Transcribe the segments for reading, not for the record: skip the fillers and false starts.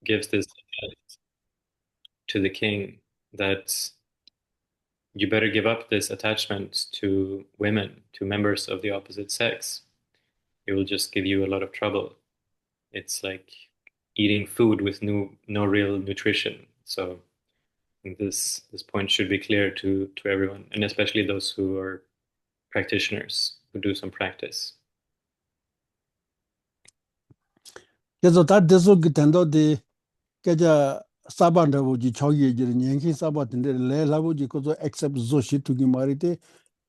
gives this to the king that you better give up this attachment to women, to members of the opposite sex. It will just give you a lot of trouble. It's like eating food with no real nutrition. So I think this point should be clear to everyone, and especially those who are practitioners who do some practice. 그래서 다 대소 그 된도데 깨자 사반다고지 저기에 년기 사바던데 레라고지 그저 accept 조시 투기 말이데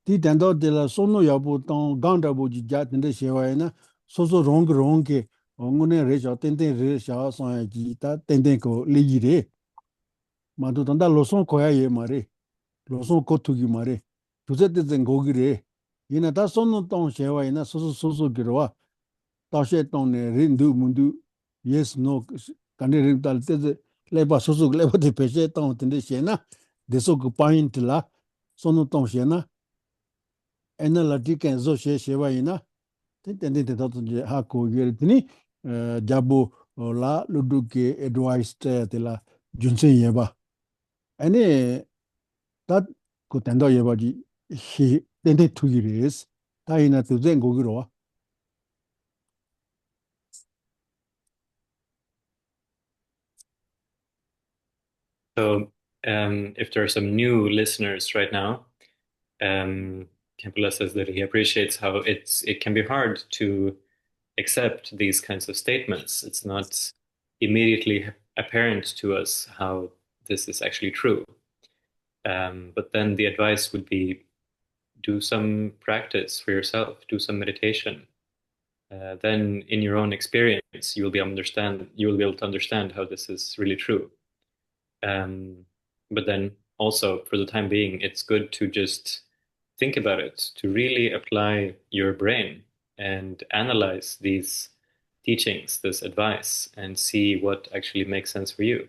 디 된도데라 소노 야부 동 간다고지 자던데 셰와이나 소소 롱게 엉군에 레저 땡땡 레샤 소야지 다 땡땡 거 리기레 마도 단다 로손 코야 예 말이 로손 코투기 말이 두제데zen 고기레 이나 다 소노 동 셰와이나 소소 기로와 다시 동네 린두 문두 yes no 간에 림달 때 레바 소소 레바데 페제 동 텐데 셰나 데소 그 파인트라 소노 동 셰나 에널라티켄 조 셰와이나 텐텐데 도든지 하고 예르더니 자부 라 루두게 advice 때라 준세 예바 아니 다그 텐도 예바지 히 텐데 투기레스 다이나 두젠 고기로 So if there are some new listeners right now, Kempula says that he appreciates how it can be hard to accept these kinds of statements. It's not immediately apparent to us how this is actually true. But then the advice would be do some practice for yourself, do some meditation. Then in your own experience, you will be able to understand how this is really true. But then also for the time being, it's good to just think about it, to really apply your brain and analyze these teachings, this advice, and see what actually makes sense for you.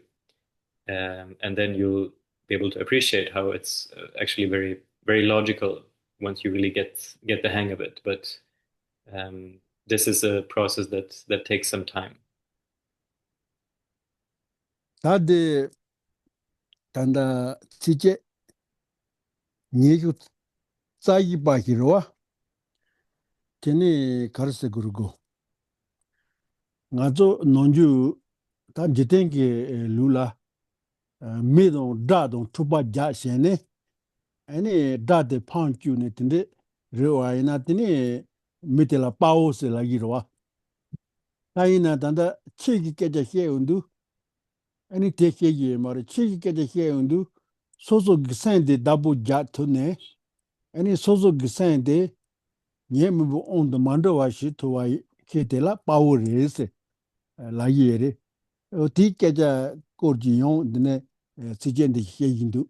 And then you'll be able to appreciate how it's actually very, very logical once you really get the hang of it. But this is a process that takes some time. 다데 단다 지제 니고 짜이 바히로와 테니 가르세 그르고 나조 논주 다 지텐게 루라 메동 다동 투바 자세네 아니 다데 판큐네 텐데 레와이나 테니 메텔라 파오세 라기로와 타이나 단다 치기 깨자 해운두 아니 대케기 말이 치기 깨자 해운두 소소 기산데 다부 자토네 아니 소소 기산데 예무부 온 데만도와시 토와이 케텔라 파오레세 라이에레 어디께자 고지용 드네 시젠데 해인두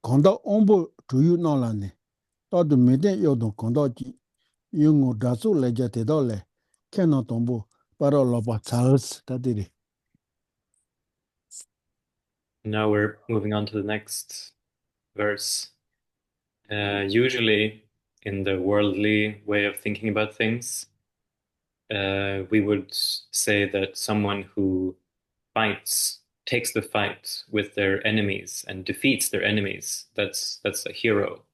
건다 온보 두유 나라네 또도 메데 요도 건다지 용어 다소 레자테도레 캐노 동보 바로로바 찰스 다디리. Now we're moving on to the next verse. Usually, in the worldly way of thinking about things, we would say that someone who takes the fight with their enemies and defeats their enemies, that's a hero.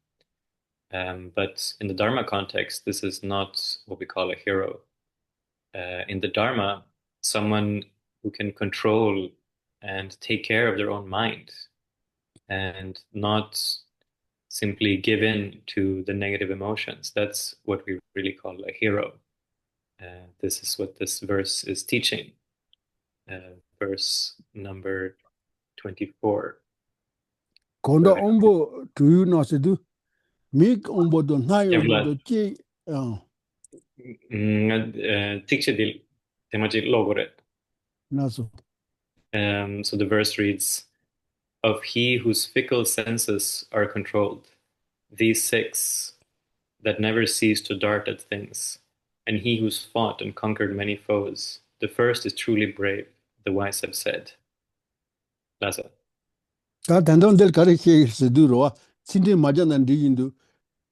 But in the Dharma context, this is not what we call a hero. In the Dharma, someone who can control and take care of their own mind and not simply give in to the negative emotions. That's what we really call a hero. This is what this verse is teaching. Verse number 24. 건다 온보 두유 나세두 믹 온보도 나요도 찌 Tikshedil temajil logoret. 나소. So the verse reads, of he whose fickle senses are controlled, these six that never cease to dart at things, and he who's fought and conquered many foes, the first is truly brave, the wise have said. Lasa. 다 단돈들 가르치 스두로와 신디 마자난 디인도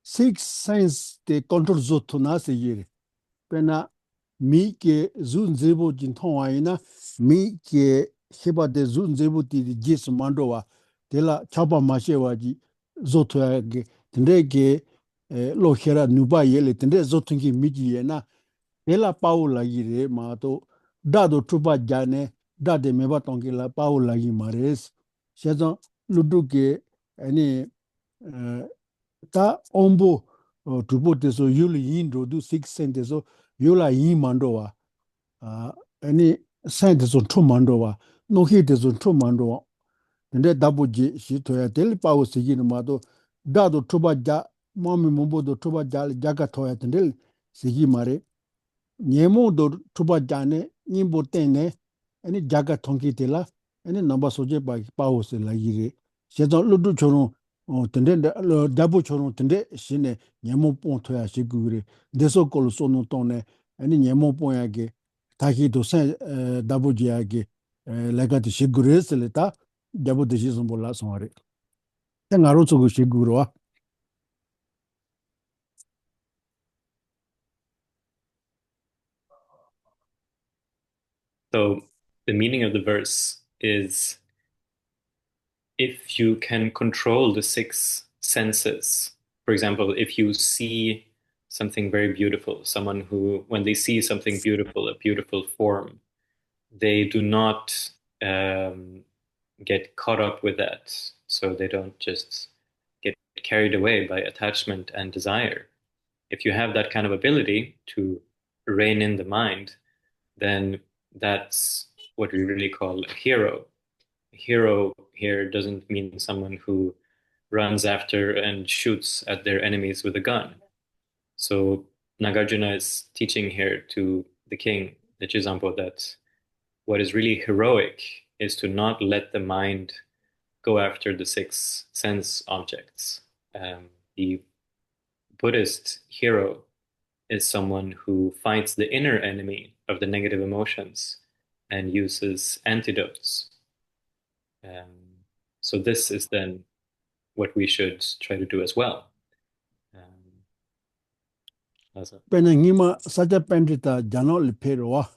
six signs de control zoto na se yere pena mi ke zun zebo jin thongwa ina mi ke heba de zun zebo ti jis mando wa de la chapa ma she wa ji zo to ya ge tende ge lo hera nuba yele tende zo tungi mi ji ye na de la pau la yi re ma to da do truba jane da de me ba tongi la pau la yi ma res she zo ludu ge ani ta ombo tubo de so yuli yin do du 6 cent so yula yin mando wa any science on two mandowa, no heat is on two mandowa, and that double G she to a daily power sigin mado, dado tuba ja, mommy mumbo do tuba jal jaga toya tendel, sigi mare, Niemo do tuba jane, nimbo tene, any jaga tonki tela, any number soje by powers la yire. She don't ludu chono, tende double chono tende, shine, Niemo pontoya shigure, deso colosono tone, any Niemo poyage, taki to sen double jiage, legati shigure seleta, double decision bola sonare. Tengaro to shiguro. So the meaning of the verse is if you can control the six senses, for example, if you see something very beautiful, someone who, when they see something beautiful, a beautiful form, they do not get caught up with that. So they don't just get carried away by attachment and desire. If you have that kind of ability to rein in the mind, then that's what we really call a hero. A hero here doesn't mean someone who runs after and shoots at their enemies with a gun. So Nagajuna is teaching here to the king, the Chizampo, that what is really heroic is to not let the mind go after the six sense objects. The Buddhist hero is someone who fights the inner enemy of the negative emotions and uses antidotes. So this is then what we should try to do as well. Penangima saja pendita jano liperoa.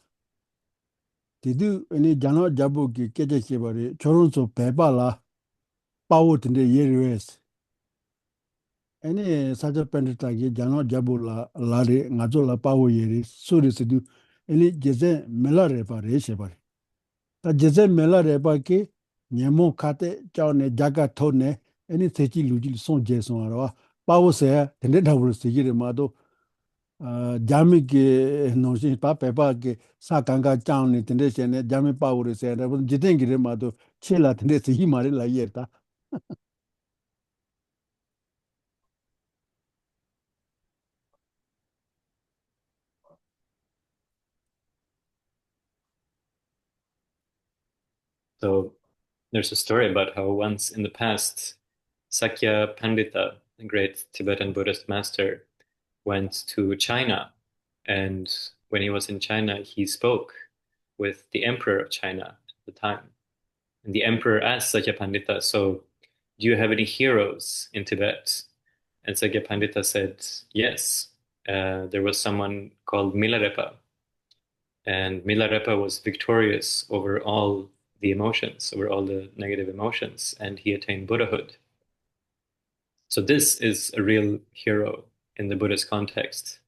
Tidu any jano jabu ki keja kibari choronso pebala power tinde yeres. Any saja pendita ki jano jabu la lari ngazo la power yeres suri sidu any jeze mela repa reshebari. Ta jeze mela repa ki nyemo kate chao ne jaga to ne any techi luji son jeson arwa power se tinde dabul sigire mado jami ke noshi pa pepa ke sa kanga chang ni tende chene jami pa ure se ra jiten gire ma do chela tende se hi mare la yerta. So there's a story about how once in the past, Sakya Pandita, the great Tibetan Buddhist master, went to China. And when he was in China, he spoke with the emperor of China at the time. And the emperor asked Sakya Pandita, so do you have any heroes in Tibet? And Sakya Pandita said, yes. There was someone called Milarepa. And Milarepa was victorious over all the emotions, over all the negative emotions, and he attained Buddhahood. So this is a real hero in the Buddhist context,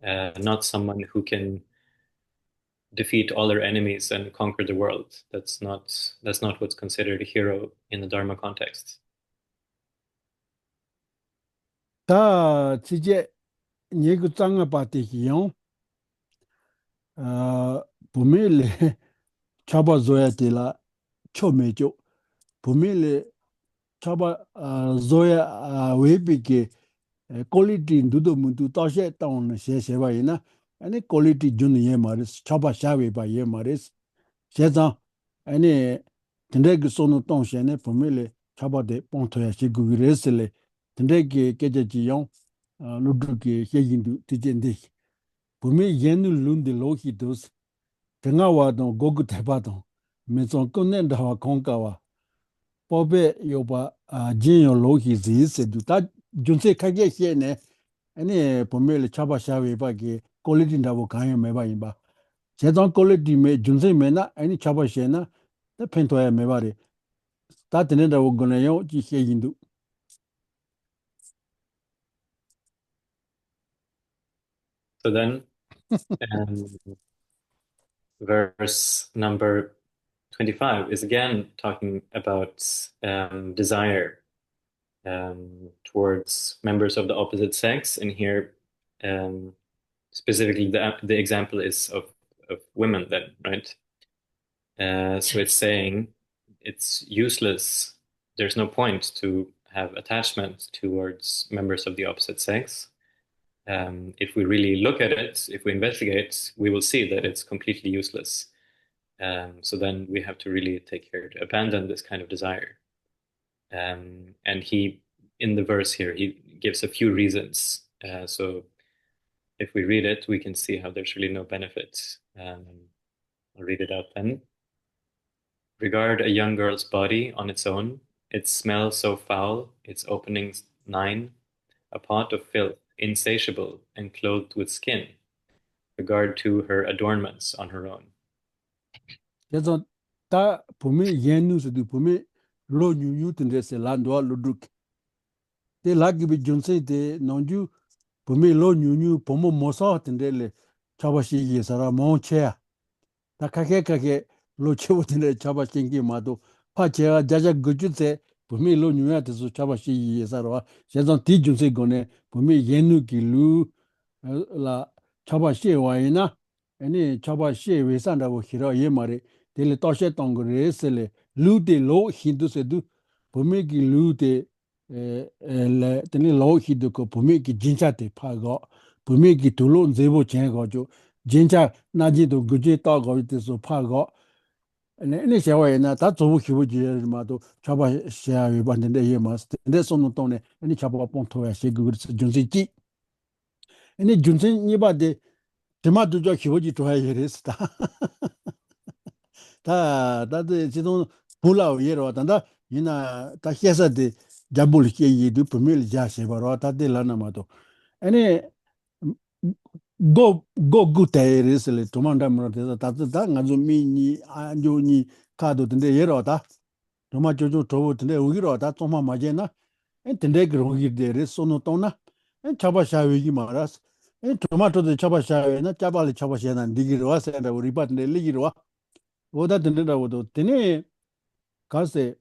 not someone who can defeat all their enemies and conquer the world. That's not what's considered a hero in the Dharma context. Ta chije nyegu tsanga pa te ki yon pumile chaba zoya te la cho me cho pumile chaba zoya webi ke quality ndudo muntu ta she taun she ba ina ani quality jun ye maris chaba sha we ba ye maris 제자 아니 근데기 소노 동시에 보면ले 차바데 ponto야 시구리스레 근데기 깨제지용 루드기 해인도 티젠데 보면 얘는 룬데 로히도스 등아와도 고구 대바도 메존 끝낸다와 공가와 법에 요바 진요 로히지스 두다 준세 카게 시에네 아니 보면le 차바샤웨 바게 quality ndawo kanya meba imba. 제정 quality me junse mena any chaba shena the pento ya mebare. That ndawo gonna yo ji he yindu. So then, verse number 25 is again talking about desire towards members of the opposite sex. And here, specifically, the example is of women, then, right? So it's saying it's useless. There's no point to have attachment towards members of the opposite sex. If we really look at it, if we investigate, we will see that it's completely useless. So then we have to really take care to abandon this kind of desire. And he, in the verse here, he gives a few reasons. So if we read it, we can see how there's really no benefit. I'll read it out then. Regard a young girl's body on its own, its smell so foul, its openings 9, a pot of filth, insatiable and clothed with skin. Regard to her adornments on her own. 제정 다 보면 yennu스도 보면 로 뉴뉴든데서 란도아 루둑. 데 라기비 존세 데 논주 보면 로 뉴뉴 보모 모사 된데레 차바시 예사라 몬체야. 다 카케카케 로 체보든데 차바싱기 마도 파체야 자자 그주세 보면 로 뉴야데서 차바시 예사라 제정 디 존세 고네 보면 yen누기 루라 차바시 와이나 아니 차바시 외산다고 히로 예마레 델레 토셰 동그레스레 루데 로 힌두세두 보메기 루데 에 테니 로 히두코 보메기 진짜테 파고 보메기 둘론 제보 쟁거죠 진짜 나지도 그제 따거듯서 파고 네 샤와에나 다 조부 키부지마도 차바 샤위 반데 예마스 근데 손노 동네 아니 차바 폰토야 시그르스 준지지 아니 준진 이바데 대마도 저 키부지 좋아해 그랬다 다 다들 지금 불라고 예로 왔단다 이나 다 해서데 잡불게 이도 품을 자세 바로 다들 라나마도 아니 go 구테르스레 도만다 뭐서 다다 가좀 미니 안조니 카도 근데 예로다 도마 조조 도보 근데 우기로다 좀마 마제나 근데 그런 기대를 손노 또나 차바샤위기 말았어 토마토도 차바샤위나 짜발이 차바샤나 디기로 와서다 우리 바데 리기로 와 오다 된다고도 되네 가세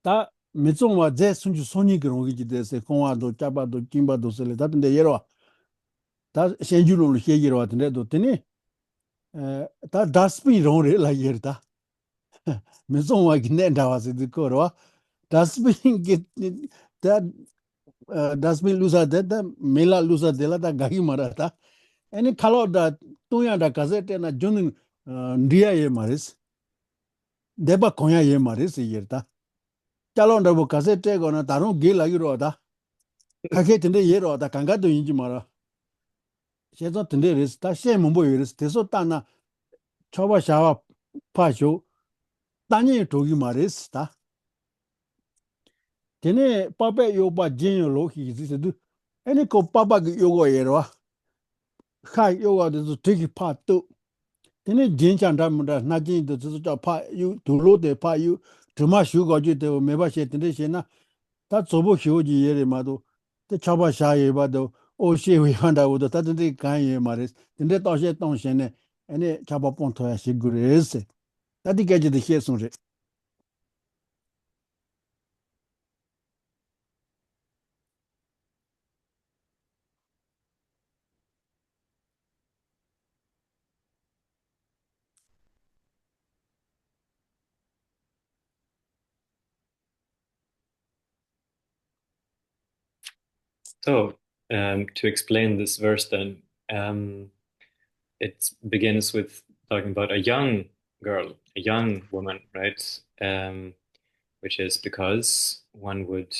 다 메종와 제 순주 손이 그런 게 기대서 공화도 짜바도 김바도 쓸래 다든데 예로 다 현주로 얘기로 왔는데도 되네 다 다스피 롱레 라이르다 메종와 긴다 와서 그거로 다스피 다 다스피 루사데 메라 루사데라 다 가기 말았다 애니 칼로다 또야다 가세테나 존 ndiaye maris deba konya ye maris yerta chalonda bo kasete gona daron ge lagi roda kake tinde ye roda kanga do yinji mara shezo tinde res ta she mombo yeres teso tana choba shawa pasho tanye togi maris ta tene pape yoba jinyo lo hi zisedu eni ko papa ge yogo yerwa kha yoga de tiki pa to tene jinchanda munda na jin de zo pa yu dulo de pa yu tuma shu go ji de meba she tinde she na 다 조보 효지 예레마도 때 차바 샤예바도 오시위 한다고도 다든지 간예 말이스 근데 또시 동시에 아니 차바 본토야 시그레스 다디게지도 해송제 So, to explain this verse, then, it begins with talking about a young girl, a young woman, right? Which is because one would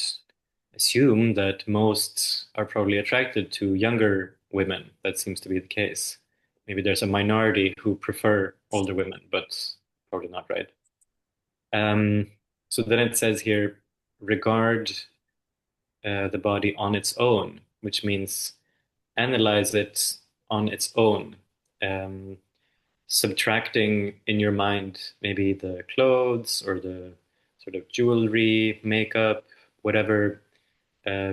assume that most are probably attracted to younger women. That seems to be the case. Maybe there's a minority who prefer older women, but probably not, right? So then it says here, regard the body on its own, which means analyze it on its own, um, subtracting in your mind maybe the clothes or the sort of jewelry, makeup, whatever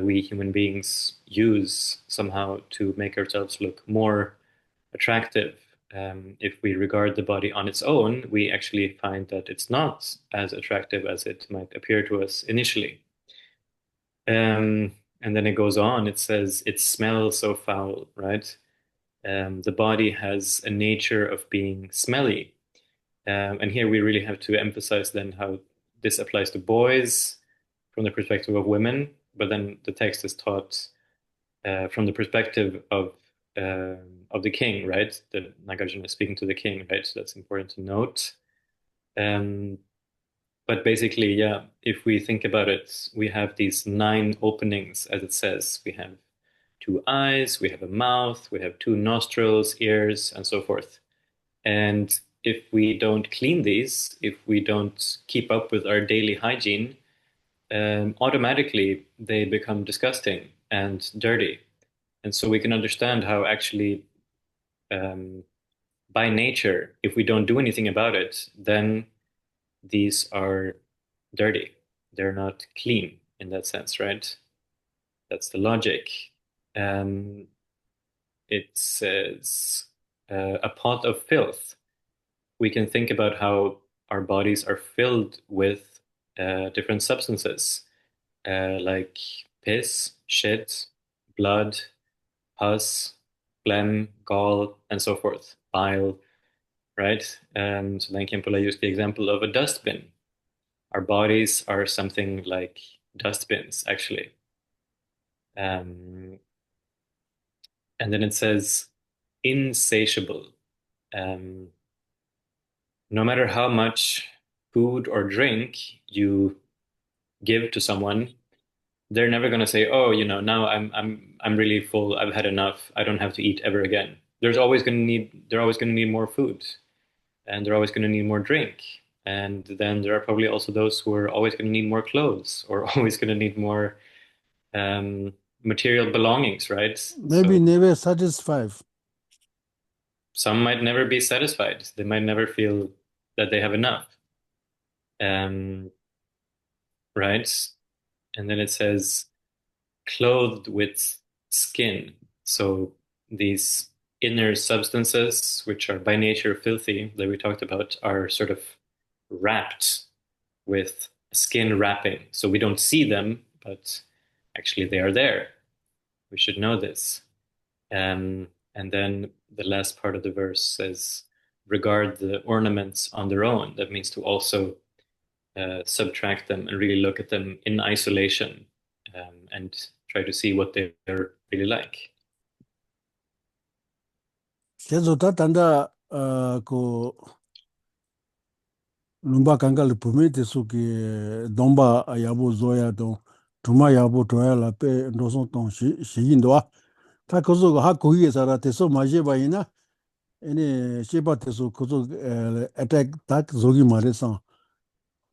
we human beings use somehow to make ourselves look more attractive. If we regard the body on its own, we actually find that it's not as attractive as it might appear to us initially. Um, and then it goes on, it says, it smells so foul, right? The body has a nature of being smelly. And here we really have to emphasize then how this applies to boys from the perspective of women, but then the text is taught from the perspective of the king, right? The Nagajuna is speaking to the king, right? So that's important to note. Um, but basically, yeah, if we think about it, we have these 9 openings, as it says. We have 2 eyes, we have a mouth, we have 2 nostrils, ears, and so forth. And if we don't clean these, if we don't keep up with our daily hygiene, automatically they become disgusting and dirty. And so we can understand how actually, um, by nature, if we don't do anything about it, then these are dirty. They're not clean in that sense, right? That's the logic. Um, it says a pot of filth. We can think about how our bodies are filled with different substances, like piss, shit, blood, pus, phlegm, gall, and so forth, bile, right? So then Kimpula used the example of a dustbin. Our bodies are something like dustbins, actually. Um, and then it says insatiable. Um, no matter how much food or drink you give to someone, they're never going to say, "Oh, now I'm really full. I've had enough. I don't have to eat ever again." They're always going to need more food, and they're always going to need more drink. And then there are probably also those who are always going to need more clothes or always going to need more um, material belongings, right? Maybe So never satisfied. some might never be satisfied. They might never feel that they have enough, um, right? And then it says clothed with skin. So these inner substances, which are by nature filthy, that we talked about, are sort of wrapped with skin wrapping. So we don't see them, but actually they are there. We should know this. And then the last part of the verse says, regard the ornaments on their own. That means to also subtract them and really look at them in isolation, and try to see what they're really like. 계속 다 단다 그 lumba kangal pume te suki domba yabu zoya don tuma yabu toya la pe ndoson ton shi yindoa ta kozo ha koyi sara te so maje bayina ene sheba te so kozo attack tak zogi mare san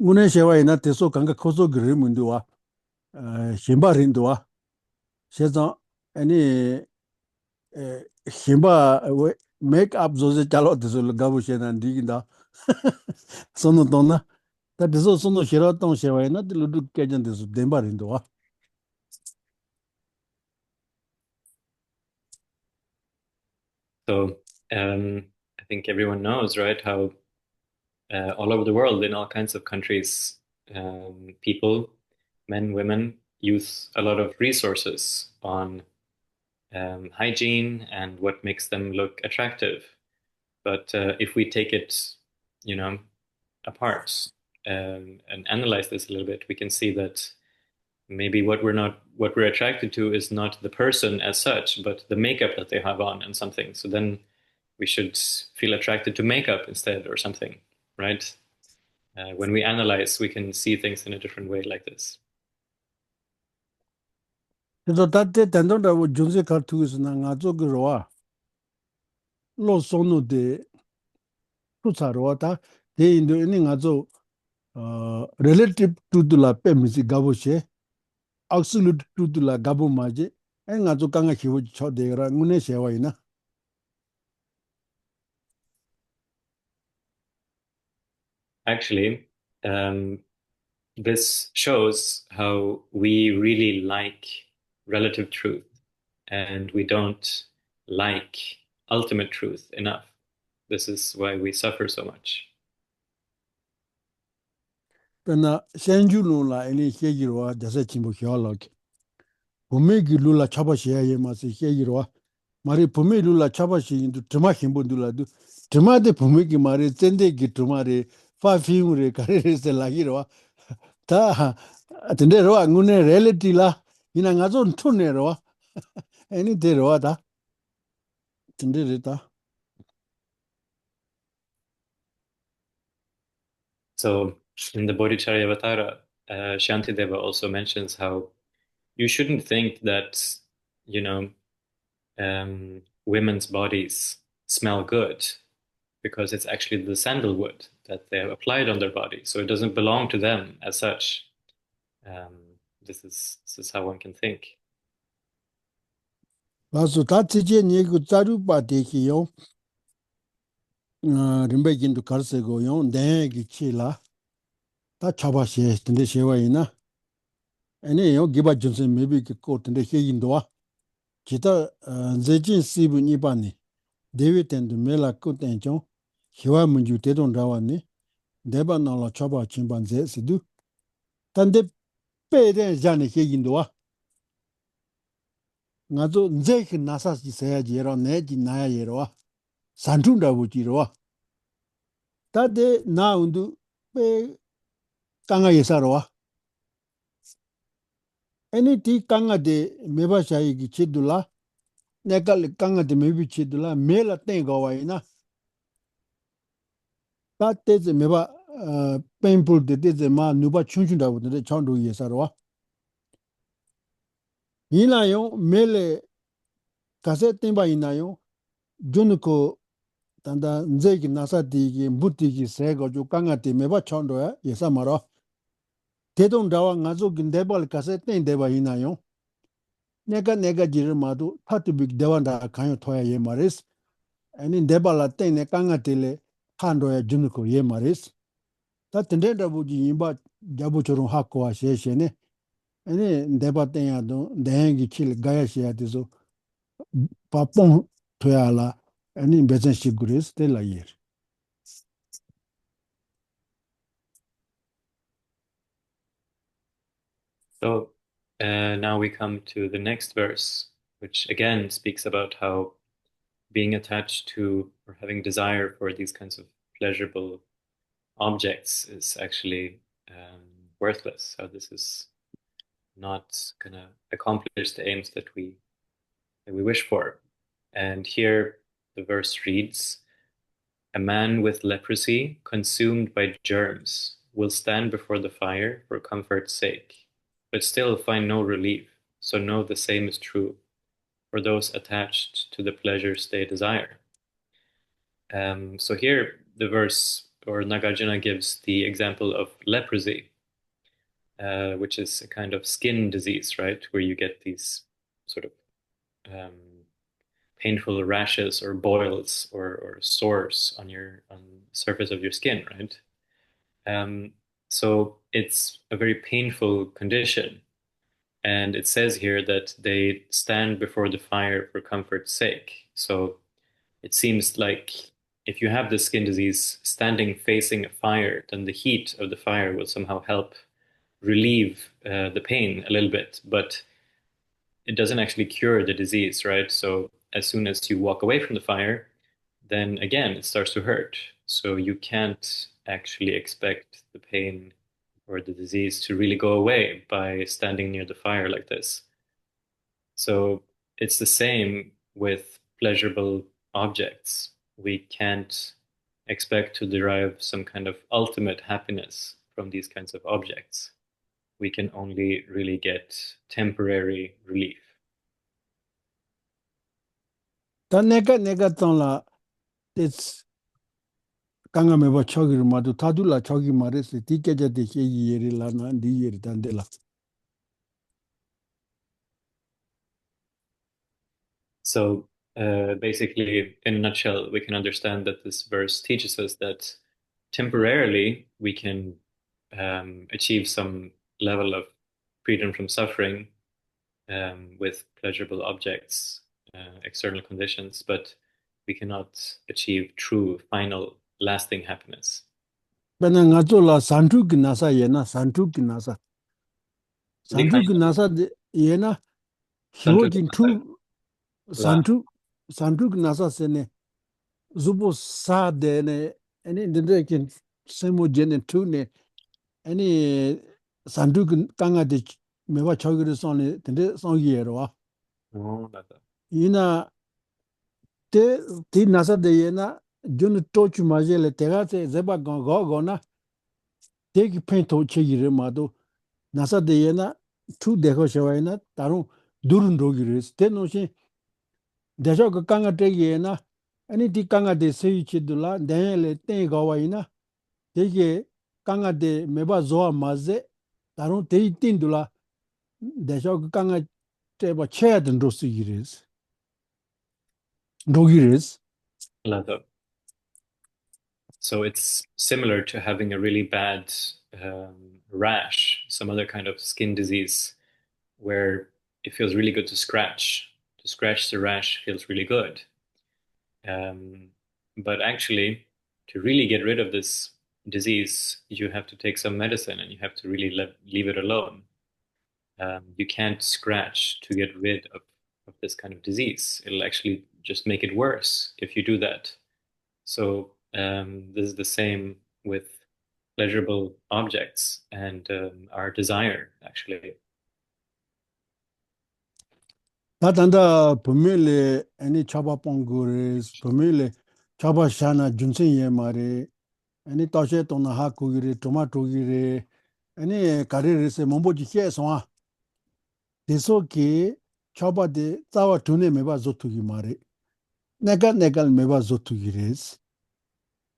ngune shewa ina te so kanga kozo gre mundoa shimba rindoa shezan ene shimba make up zoze chalo te so gabu shena diginda sono donna 다 그래서 손도 싫었던 시와이나 들루도 깨진데서 덴바린도 와. So I think everyone knows, right, how all over the world, in all kinds of countries, people, men, women, use a lot of resources on hygiene and what makes them look attractive. But if we take it, you know, apart and analyze this a little bit, we can see that maybe what we're attracted to is not the person as such, but the makeup that they have on and something. So then we should feel attracted to makeup instead or something, right? When we analyze, we can see things in a different way like this. 그래서 다때 된도다 중세 카투스 나 가족 그러와. 로 손노데 투사로다 대인도 있는 가족 relative to la pemisi gaboche absolute to la gabo maje en 가족 강가 키워 쳐대라 문에 세와이나 Actually, this shows how we really like relative truth and we don't like ultimate truth enough. This is why we suffer so much. Pena shenju lula eni hegirwa dasa chimbo hialaki. Pumegi lula chapa shia ye masi hegirwa. Mari pume lula chapa shi indu tuma himbo lula du. Tuma de pumegi mari zende ki tuma re fa fimu re kare re se lagirwa. Ta tende rwa ngune reality la ina ngazo ntune rwa. Eni de rwa ta. Tende re ta. So in the Bodhicharyavatara, Shantideva also mentions how you shouldn't think that, you know, women's bodies smell good because it's actually the sandalwood that they have applied on their body. So it doesn't belong to them as such. Um, this is how one can think. Lasu ta tije nyegu tsaru pa deki yo. Rinpe kintu karse go yo. Dengi chi la. Ta chapa she tende shewa ina. Ene yo giba junsen mebi ki ko tende he indowa. Chita zechin sibu nipa ni. Dewi tendu mela ku tenchon. Hiwa munju tedon rawa ni. Deba nala chapa chimpan ze sidu. Tande pe den jani he indowa. Nga zo nzeki nasa ji saya ji yero. Ne ji naya yero wa. Santun rabu ji ro wa. Tade na undu pe kanga yesa ro wa. Eni ti kanga de meba shayi ki chidula. Nekal kanga de mebi chidula. Mela tenga wa ina. Tā tēze mēba painful de tēze mā nūpa chūnchūn rābu tēne chāndu ye sarwa. Yīnā yōng mēle kāsē tēmbā yīnā yōng jūnu ko tānda nzē ki nāsā tīki mbūtī ki sē gōchū kāngā tē mēba chāndu ye sā marwa. Tētōng rāwa ngā sō ki ndēpa li kāsē tēng dēba yīnā yōng nēka nēka jirī mātū tātū bīk dēwa ndā kāñyō tōya ye marīs. Ani ndēpa la tēng nē kāngā tēle kāndu ya jūnu ko ye marīs. Tā tēndē rābu jī yīmbā jabu chorōng hā kua xie xie nē, ane ndēpa tēngā tōng dēngi chīli gāyā xie ati sō pā pōng tuyā la, ane mbēchān xī gurīs tē la yīr. So now we come to the next verse, which again speaks about how being attached to or having desire for these kinds of pleasurable objects is actually worthless. How this is not going to accomplish the aims that we wish for. And here the verse reads, "A man with leprosy, consumed by germs, will stand before the fire for comfort's sake, but still find no relief. So know the same is true for those attached to the pleasures they desire." So here the verse or Nagajuna gives the example of leprosy, which is a kind of skin disease, right? Where you get these sort of painful rashes or boils or sores on the surface of your skin, right? So it's a very painful condition. And it says here that they stand before the fire for comfort's sake. So it seems like if you have the skin disease, standing facing a fire, then the heat of the fire will somehow help relieve the pain a little bit, but it doesn't actually cure the disease, right? So as soon as you walk away from the fire, then again it starts to hurt. So you can't actually expect the pain or the disease to really go away by standing near the fire like this. So it's the same with pleasurable objects. We can't expect to derive some kind of ultimate happiness from these kinds of objects. We can only really get temporary relief. Tā neka tōng la, it's kāngā mēba chōgī rī mātū, tātū la chōgī mārī sī, tī kēchā tī xie yī yeri la nā, dī yeri tāndē la. So basically, in a nutshell, we can understand that this verse teaches us that temporarily we can achieve some level of freedom from suffering with pleasurable objects, external conditions, but we cannot achieve true, final, lasting happiness. Bena nga zo la santu ki nasa ye na santu ki nasa. The Santu kind ki nasa ye na hiwo of jin tu la, santu ki nasa se ne zubo sa de ne eni dende kin semo jene tu ne eni santu ki kanga de mewa chogiri son ne dende son ye ro wa. oh, that's Ina te ti nasa de ye na jun to chu ma je le te ga te zeba go na te ki pen to che yire ma do nasa de ye na tu de ko shewa na taru durun ro gi res te no shin de jo ka kanga te ye na ani ti kanga de se chi du la de le te go wa ina te ge kanga de me ba zo ma ze taru te tin du la de jo ka kanga te ba che den ro si gi res ro gi res leather. So it's similar to having a really bad rash, some other kind of skin disease, where it feels really good to scratch. To scratch the rash feels really good. Um, but actually, to really get rid of this disease, you have to take some medicine and you have to really leave it alone. You can't scratch to get rid of this kind of disease. It'll actually just make it worse if you do that. So this is the same with pleasurable objects and our desire, actually. ta tanda pumile ani chaba pongu res pumile chaba shana junsen ye mare ani ta she to na ha ku gi re tomato gi re ani kare re se mombo ji che so a deso ki chaba de tawa tune me ba zo tu gi mare nega me ba zo tu gi res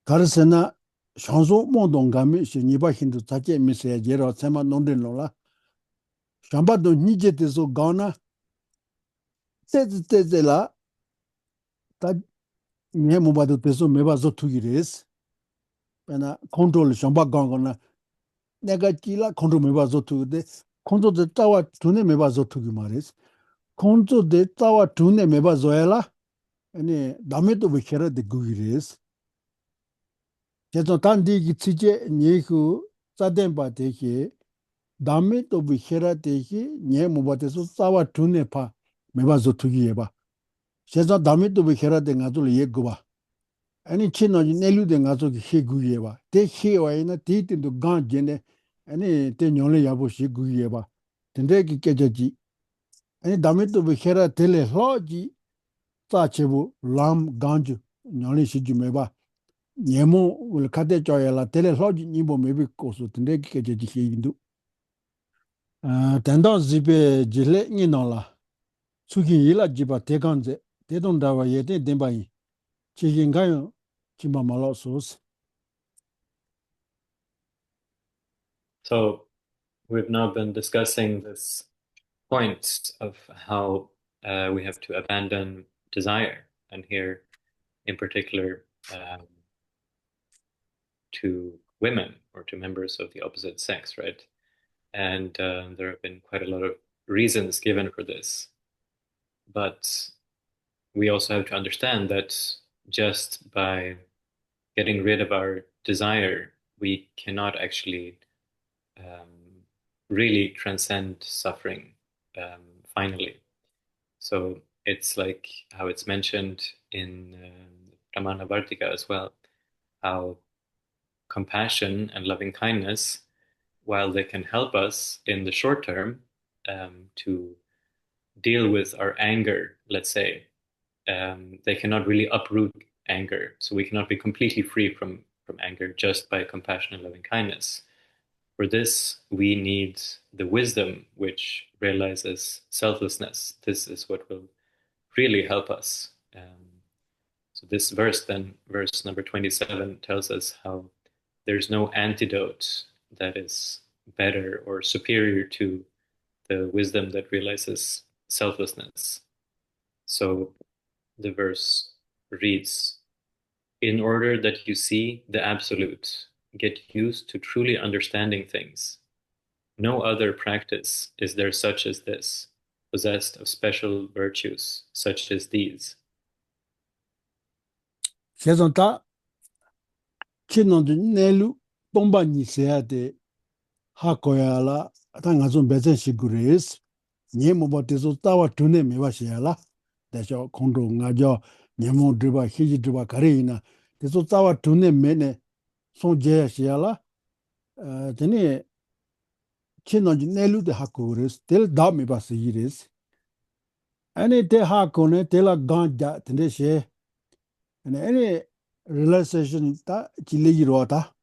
kare se na shanzo mon dong ga me she ni ba hin du ta che mi se je ro sema non den lo la shamba do ni je de zo ga na te la ta nye mo ba do te zo me ba zo tu gi res pena control shamba ga ga na 내가 끼라 콘도 메바 조투데 콘도 따와 두네 메바 조투기 말이스 콘도 데 따와 두네 메바 조엘라 아니 담에도 비케라 데 구기레스 제도 단디기 치제 니후 짜덴바 데기 담에도 비케라 데기 nye 모바데서 따와 두네 파 메바 조투기 예바 제도 담에도 비케라 데 가줄 예고바 아니 친노지 내류데 가족이 해구예바 데 해와이나 데이든도 간제네 아니 때 녀래 야보시 구예바 근데기 깨져지 아니 담에도 비케라 텔레 로지 따체부 람 간주 녀래 시주메바 예모 울 카데 줘야라 텔레 로지 니보 메비 코스 근데기 깨져지 해인도 아 단도 집에 질레 니노라 수기 일라 집아 대간제 대동다와 예데 덴바이 지긴가요 지마말로소스 So we've now been discussing this point of how we have to abandon desire, and here in particular to women or to members of the opposite sex, right? And there have been quite a lot of reasons given for this. But we also have to understand that just by getting rid of our desire, we cannot actually really transcend suffering finally. So it's like how it's mentioned in Ramana Vartika as well, how compassion and loving kindness, while they can help us in the short term to deal with our anger, let's say, they cannot really uproot anger. So we cannot be completely free from anger just by compassion and loving kindness. For this, we need the wisdom which realizes selflessness. This is what will really help us. So this verse, then, verse number 27, tells us how there's no antidote that is better or superior to the wisdom that realizes selflessness. So the verse reads, in order that you see the absolute, get used to truly understanding things. No other practice is there such as this, possessed of special virtues such as these. 계속 치는데 내루 동반이 있어야 돼. 하고야라 당가 좀 배전식으로스 니모 버티서 따와 두네 메바시야라 대저 공도 나죠 니모 드바 히지 드바 가리나 그래서 따와 두네 메네 손제야시야라 되네 치는데 내루데 하고레스 될 다음에 봐서 이레스 아니 대 하고네 될라 간자 되네시 아니 relaxation 다 질리기로다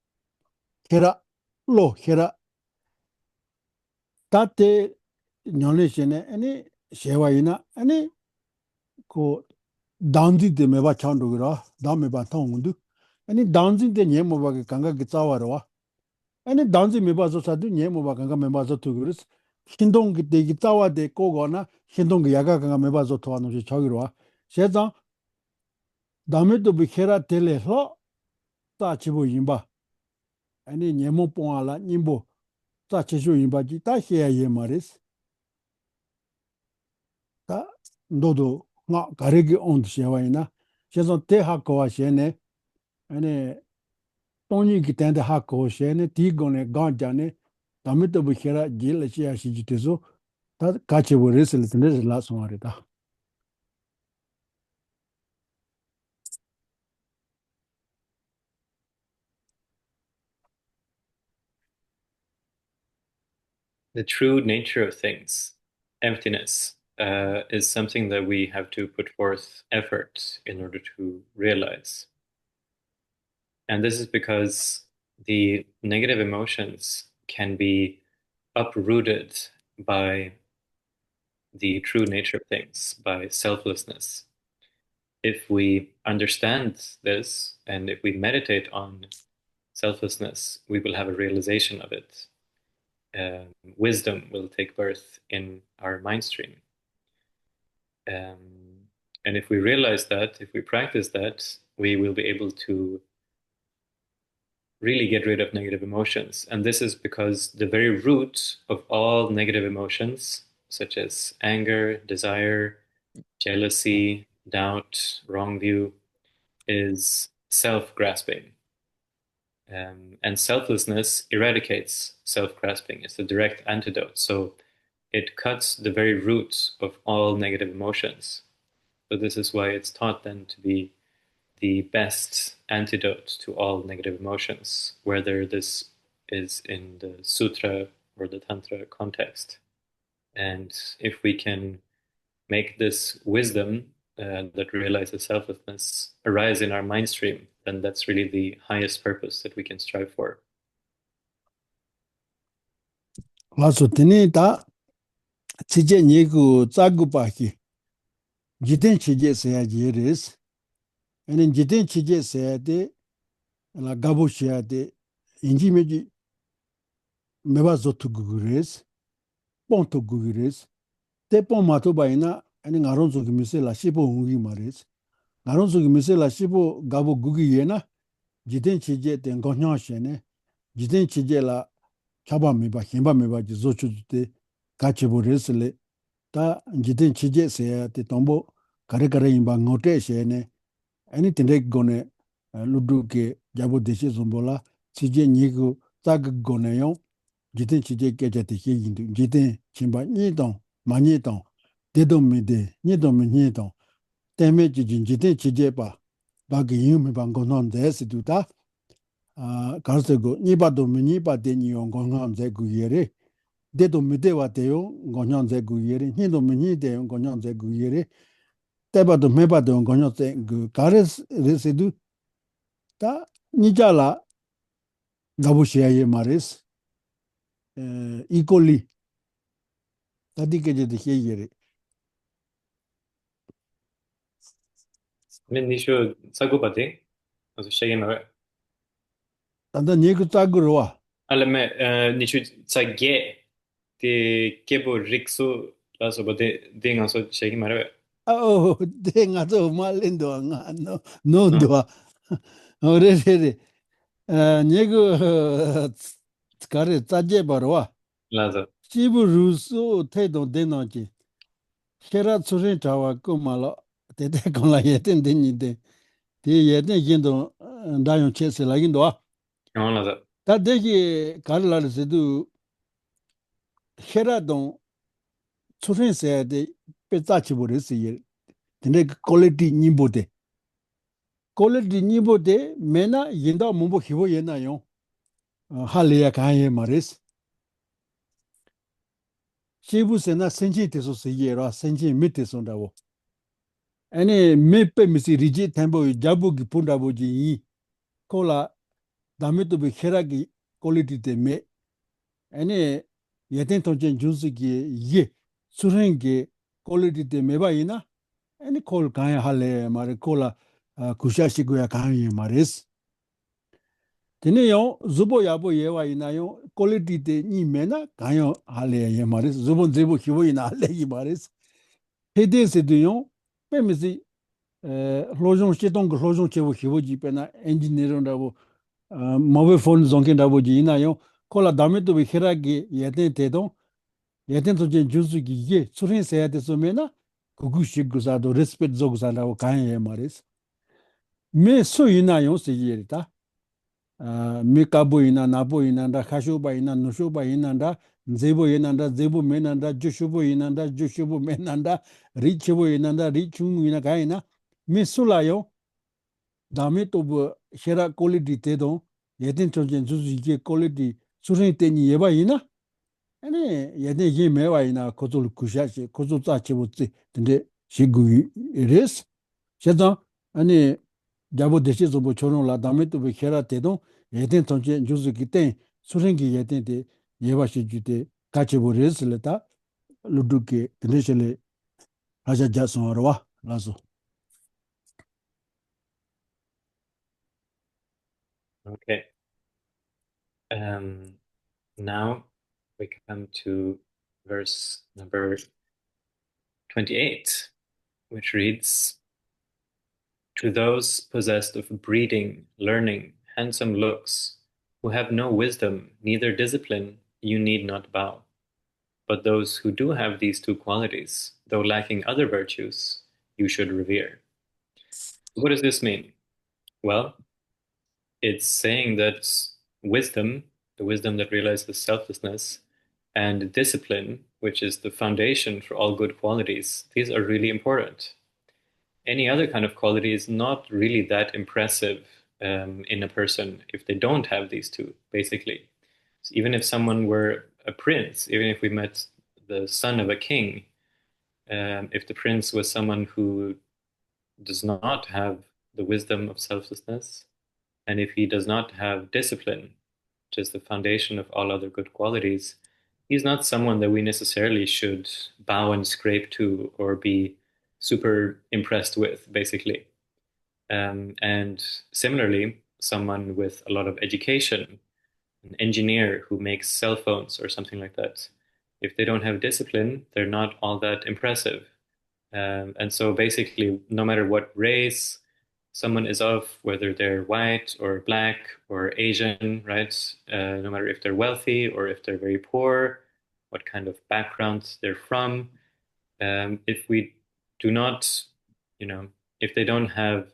헤라 로 헤라 다때 녀네시네 아니 셰와이나 아니 고 다운지데 메바 찬도그라 다메바 통운두 아니 다운지데 녜모바게 강가게 짜와라와 아니 다운지 메바서 사도 녜모바 강가 메바서 투그르스 힌동게 데기 짜와데 고거나 힌동게 야가 강가 메바서 토하노시 저기로와 셰자 다메도 비케라 텔레서 따치보 임바 아니 녜모 뽕알라 님보 따치쇼 임바지 따시야예 마레스 다 너도 나 가르기 온드시와이나 그래서 대학교와시네 아니 돈이 기타한테 학교와시네 디고네 간자네 담에도 부케라 질시야시지테서 다 같이 버렸을 텐데 라스마리다 The true nature of things, emptiness, is something that we have to put forth effort in order to realize. And this is because the negative emotions can be uprooted by the true nature of things, by selflessness. If we understand this and if we meditate on selflessness, we will have a realization of it. Wisdom will take birth in our mind stream. And if we realize that, if we practice that, we will be able to really get rid of negative emotions. And this is because the very root of all negative emotions, such as anger, desire, jealousy, doubt, wrong view, is self-grasping. And selflessness eradicates self-grasping. It's a direct antidote. So it cuts the very root of all negative emotions. So this is why it's taught then to be the best antidote to all negative emotions, whether this is in the sutra or the tantra context. And if we can make this wisdom that realizes selflessness arise in our mind stream, then that's really the highest purpose that we can strive for. 와서 드니다 지제 니고 짜구바기 지된 지제세야 지레스 아니 지된 지제세야데 라 가보시야데 인지메지 메바조투 구그레스 폰토 구그레스 테폰 마토바이나 아니 나론조 기미세라 시보 응기 마레스 나론조 기미세라 시보 가보 구기예나 지된 지제 된 거냐시네 지된 지제라 차바미바 힘바미바 지조추데 같이 보레스레 다 지된 지제세야데 동보 가레가레 임바 노테시네 아니 텐데고네 루두게 자보 데시 좀볼라 지제 니고 딱고네요 지된 지제 깨제데 인도 지된 침바 니동 마니동 데도미데 니도미니동 때메지 지된 지제바 바기 유미 방고논데스두다 가르세고 니바도 미니바데 니용고논제 구예레 데도미데와데요 고논제 구예레 니도미니데 고논제 구예레 때바도 메바도 고논제 그 가르스 레세두 다 니자라 가보시아예 마레스 이콜리 다디게제데 헤예레 Men nisho sagupati, also shagema. 단다 니그 짜그로와 Aleme nisho tsage, de kebo riksu laso bade ding also shagema. 아, 땡아도 말린도 안 노노도와 그래. 니가 가래 짜제 바로와. Lazo. 시부 루소 태도 되노지. 헤라 소리 자와 꼬말로 대대 건라 예텐 되니데. 대 예텐 인도 다용 체스 라긴도 와. No, lazo. 다 대기 가르라르세도 헤라동 소리세데 빼자치 버렸어. 근데 퀄리티 님보데. 퀄리티 님보데 메나 인다 몸보 히보 예나요. 할이야 가예 마레스. 시부세나 센지 테소 세예라 센지 미테선다고. 아니 메페 미시 리지 템보 자부기 푼다보지 콜라 다메도 비 헤라기 퀄리티 테메 아니 예텐 톤젠 준스기 예 수행게 퀄리티 테메바이나 아니 콜 가야 할레 마레 콜라 구샤시고야 가야 마레스 테네요 zubo yabo yewa inayo 퀄리티 테 니메나 가야 할레 예 마레스 zubo 제보 키보 이나 할레 이 마레스 헤데스도요 페미시 로종 시동 그 로종 제보 키보지 페나 엔지니어라고 모바일 zonkin다고 지나요 콜라 다메도 비 헤라기 예데 데도 예데 소제 주스기 예 수린 세야 됐으면은 그구식 구사도 리스펙트 조구사라고 가야 말이스 메 소이나요 세지르다 미카보이나 나보이나다 카쇼바이나 노쇼바이나다 제보이나다 제보 메난다 주쇼보이나다 주쇼보 메난다 리치보이나다 리충이나 가이나 미술라요 다음에 또 헤라 퀄리티 때도 예든 전전 주주 이게 퀄리티 수준이 때니 예바이나 아니 예든 이게 매와이나 고졸 구샤시 고졸 짜치부지 근데 시구 이레스 제가 아니 자보 대시서 뭐 저런라 다음에 또 헤라 때도 예든 전전 주주 그때 수준기 예든데 예바시 주대 같이 보레스르다 루두게 근데실에 하자 자송어와 라서 Okay. Um, Now we come to verse number 28, which reads, "To those possessed of breeding, learning, handsome looks, who have no wisdom, neither discipline, you need not bow. But those who do have these two qualities, though lacking other virtues, you should revere." What does this mean? Well, it's saying that wisdom, the wisdom that realizes selflessness, and discipline, which is the foundation for all good qualities, these are really important. Any other kind of quality is not really that impressive in a person if they don't have these two, basically. So even if someone were a prince, even if we met the son of a king, if the prince was someone who does not have the wisdom of selflessness, and if he does not have discipline, which is the foundation of all other good qualities, he's not someone that we necessarily should bow and scrape to or be super impressed with, basically. And similarly, someone with a lot of education, an engineer who makes cell phones or something like that, if they don't have discipline, they're not all that impressive. And so basically, no matter what race someone is of, whether they're white or black or Asian, right? No matter if they're wealthy or if they're very poor, what kind of background they're from, if we do not, you know, if they don't have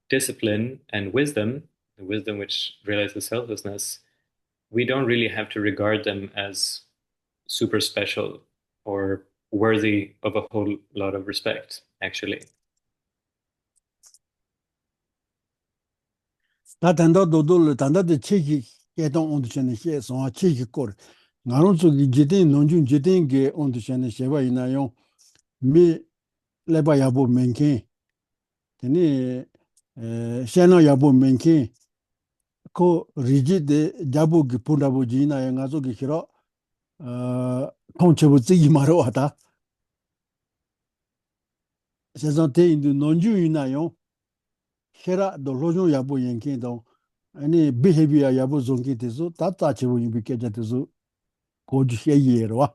discipline and wisdom, the wisdom which realizes selflessness, we don't really have to regard them as super special or worthy of a whole lot of respect, actually. 다 단다 도돌 단다데 체기 개동 온드션의 시에서 체기 걸 나는 저기 제대 논중 제대게 온드션의 셰바 이나요 미 레바 야보 멘케 되니 셰나 야보 멘케 코 리지데 자보기 푼다보지 이나요 가족이 싫어 통체부 찌기 말어 왔다 세상 대인도 논중 이나요 헤라 돌로조 야보 연케도 아니 비헤비어 야보 zon기 되서 다다치고 이비게 되서 고지 해예로와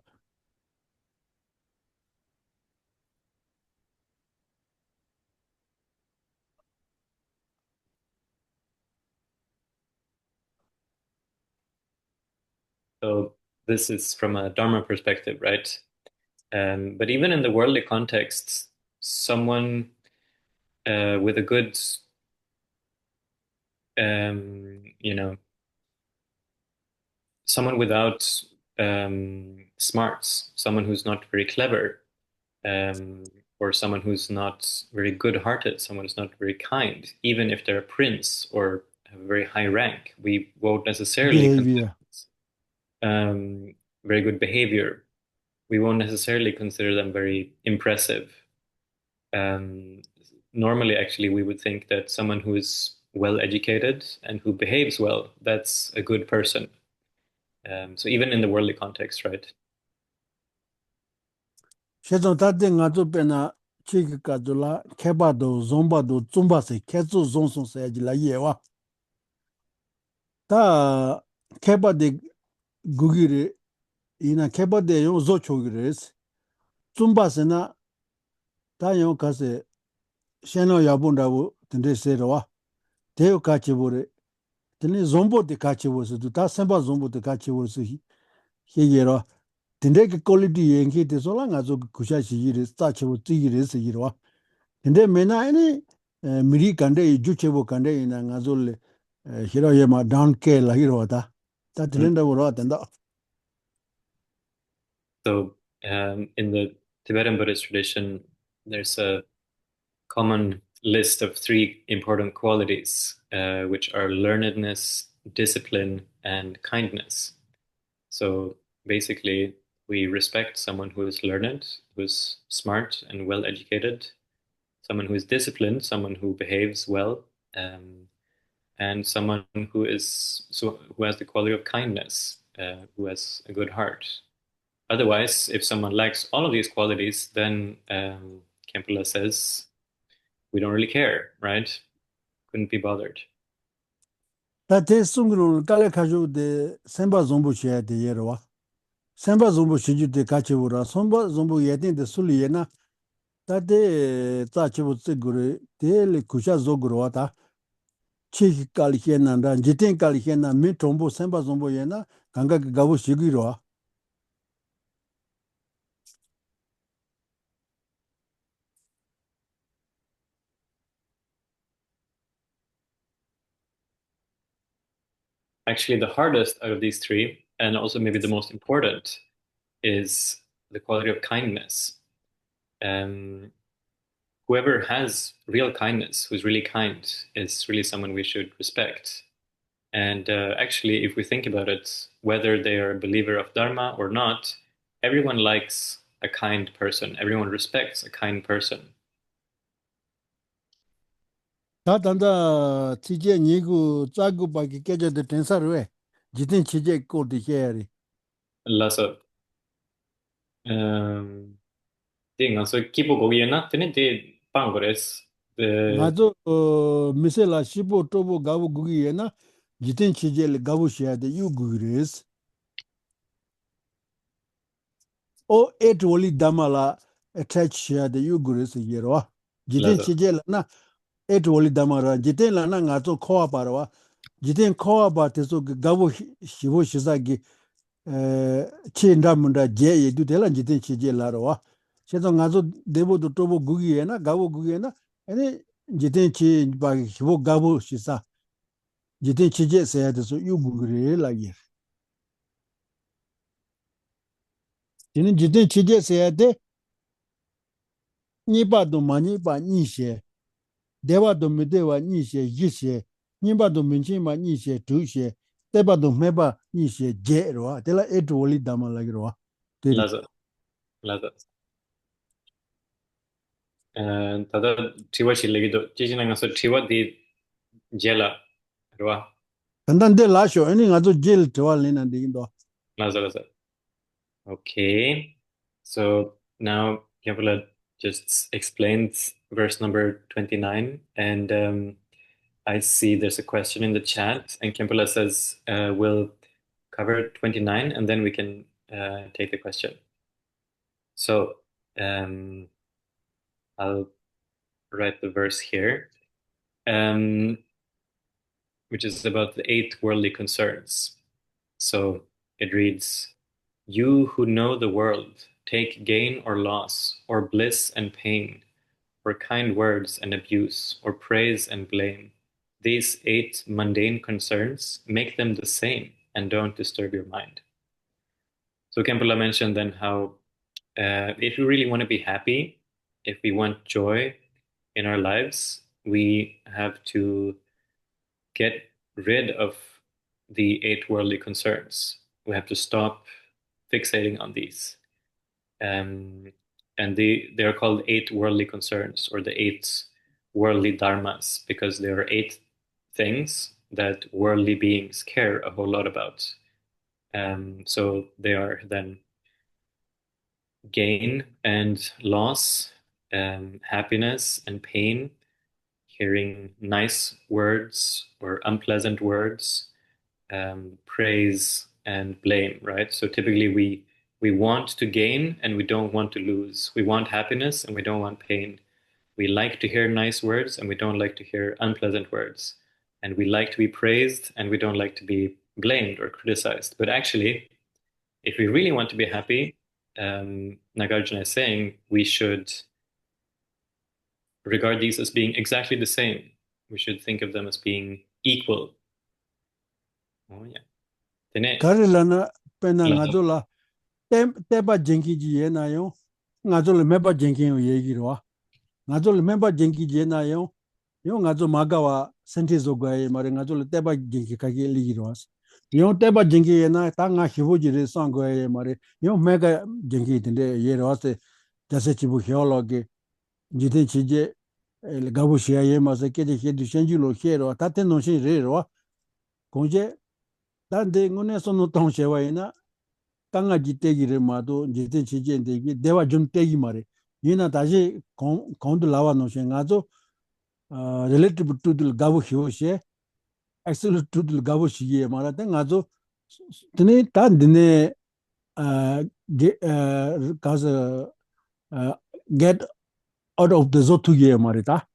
So this is from a Dharma perspective, right? But even in the worldly context, someone with a good, you know, someone without smarts, someone who's not very clever, um, or someone who's not very good-hearted, someone who's not very kind, even if they're a prince or have a very high rank, we won't necessarily consider behavior. um, very good behavior. We won't necessarily consider them very impressive. Um, Normally, actually, we would think that someone who is well educated and who behaves well, that's a good person. So even in the worldly context, right? Shezo tate nga zo pena chiki kazo la keba do zomba do zumba se kezo zonson se aji la yewa. Ta keba de gugire ina keba de yon zo chogire es. Zumba se na ta yon kase sheno yabunda wo tende se rawa. Teyo kache bore. Tene zombo de kache wo se du. Ta semba zombo de kache wo se hi yero. Tende ke quality yenki te so la nga zo kusha shi yire. Ta che wo zi yire se yiro. 근데 메나 아니 미리 간데 주체보 간데 이나 가졸레 히로야마 다운케 라히로다 다 Mm. 들린다 보러 왔단다. So in the Tibetan Buddhist tradition, there's a common list of three important qualities, which are learnedness, discipline, and kindness. So basically, we respect someone who is learned, who is smart and well educated, someone who is disciplined, someone who behaves well, um, and someone who has the quality of kindness, who has a good heart. Otherwise, if someone lacks all of these qualities, then Kempela says we don't really care, right? Couldn't be bothered. 다테 숭그루 깔레 카주데 셈바 좀부 쉐데 예로와 셈바 좀부 시주데 카치부라 솜바 좀부 예데데 술리에나 다데 짜치부 찌구르 데레 쿠샤 조그로와다 치히 깔리케난다 지텐 깔리케나 미 톰부 셈바 좀부 예나 강가 가부 시기로와 Actually, the hardest out of these three, and also maybe the most important, is the quality of kindness. Um, Whoever has real kindness, who's really kind, is really someone we should respect. And actually, if we think about it, whether they are a believer of Dharma or not, everyone likes a kind person. Everyone respects a kind person. 다 단다 치제 니구 짜고 바기 깨져도 된사르에 지tin 치제 꼬디 해야리 Lasa, ting, also kipo gogi na, tene te pangores. The 나도 미셀라 시보 토보 가부 구기에나 지tin 치제 가부 셔야데 유 구기레스 오 에트월리 다말라 attach 셔야데 유 구레스 예로와 지tin lasa, 치제 나 에트월리 다마라 지tin 라나 나도 코아 바로와 지tin 코아 바테소 가부 시보 시사기 친담문다 제 예두 될란 지tin 치제 라로와 그래서 가서 내보도 토보 구기에나 가부 구기에나 아니 지tin 치 바기 시보 가부 시사 지tin 치제 세야데서 유구그레 라기 지는 지tin 치제 세야데 니바도 마니바 니셰 대바도 메데와 니셰 yi셰 니바도 민치마 니셰 두셰 대바도 메바 니셰 제로와 데라 에도리 다말라기로와 데리 lasa, lasa. Tada tiwa chilegido, chichinangaso tiwa di jela, rwa, 간단데 라쇼 아니 가도 질 도알리나 디긴도 lasa, lasa. Okay, so now Kepler just explained verse number 29, and I see there's a question in the chat, and Kempela says we'll cover 29 and then we can take the question. So um, I'll write the verse here, which is about the eight worldly concerns. So It reads, "You who know the world, take gain or loss, or bliss and pain, or kind words and abuse, or praise and blame. These 8 mundane concerns, make them the same and don't disturb your mind." So Kempula mentioned then how if we really want to be happy, if we want joy in our lives, we have to get rid of the 8 worldly concerns. We have to stop fixating on these. Um, and they are called 8 worldly concerns, or the 8 worldly dharmas, because there are 8 things that worldly beings care a whole lot about. So they are then gain and loss, happiness and pain, hearing nice words or unpleasant words, praise and blame, right? So typically we want to gain and we don't want to lose. We want happiness and we don't want pain. We like to hear nice words and we don't like to hear unpleasant words. And we like to be praised and we don't like to be blamed or criticized. But actually, if we really want to be happy, Nagarjuna is saying we should regard these as being exactly the same. We should think of them as being equal. Oh yeah. Tene, Karilana pena la- ngazola teba jenki ji ye na yo ngazola meba jenki yo ye girwa ngazola meba jenki ji ye na yo ngazo magawa senti zoga ye mare ngazola teba jenki ka ge li girwa yo teba jenki ye na ta nga hibu ji re sang go ye mare yo mega jenki tinde ye ro se jase chibu hyologe jite chije le gabu shia ye ma se ke de he du shenju lo he ro ta ten no shin re ro konje dande ngone so no tong she wa ina tanga ji tegi re ma do jite chije de gi dewa jum tegi mare yina daji kon du lawa no shen nga zo relative to the gabu hyo she actually to the gabu shi ye mara ta nga zo tene ta dine get out of the zo tu ye mare ta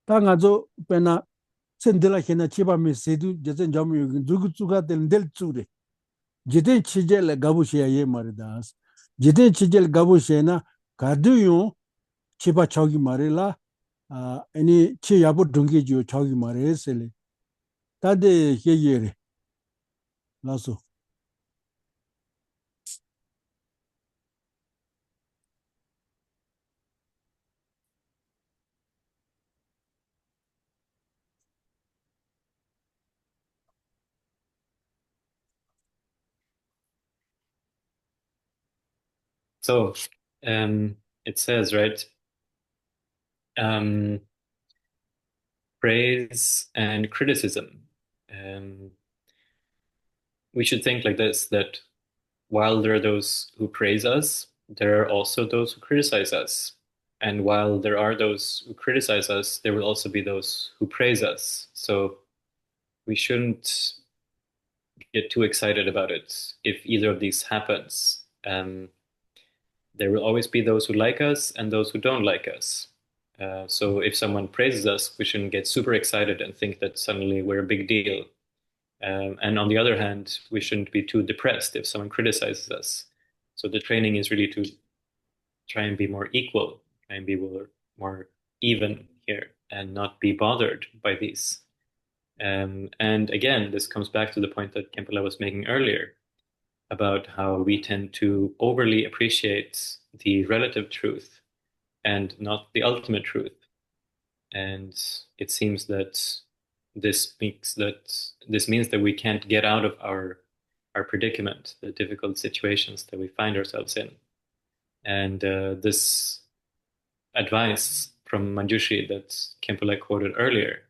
nga zo pena sendela hena chiba me sedu jesen jamu yu zugu tsuga del tsure jiten chijel gabu shia ye maridas jiten chijel gabu shena kardu yu chiba chogi marila any chi yabu dungi ju chogi mare sele tade ye yere laso. so it says, right, um, praise and criticism. Um, we should think like this, that while there are those who praise us, there are also those who criticize us. And while there are those who criticize us, there will also be those who praise us. So we shouldn't get too excited about it if either of these happens. There will always be those who like us and those who don't like us. So if someone praises us, we shouldn't get super excited and think that suddenly we're a big deal. And on the other hand, we shouldn't be too depressed if someone criticizes us. So the training is really to try and be more equal, try and be more even here and not be bothered by these. And again, this comes back to the point that Kempela was making earlier about how we tend to overly appreciate the relative truth and not the ultimate truth. And it seems that this means that we can't get out of our predicament, the difficult situations that we find ourselves in. And this advice from Manjushri that Kempele quoted earlier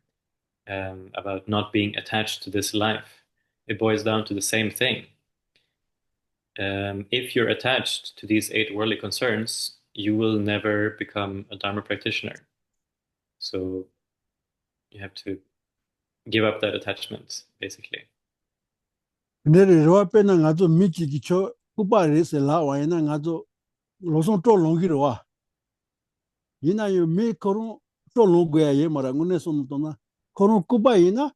about not being attached to this life, it boils down to the same thing. If you're attached to these 8 worldly concerns, you will never become a Dharma practitioner. So you have to give up that attachment, basically. Nere roa pena ngazo michi ki cho kupa re se la wa ina ngazo losong to longi roa ina yu me koron to longo ya ye mara ngune son to na koron kupa ina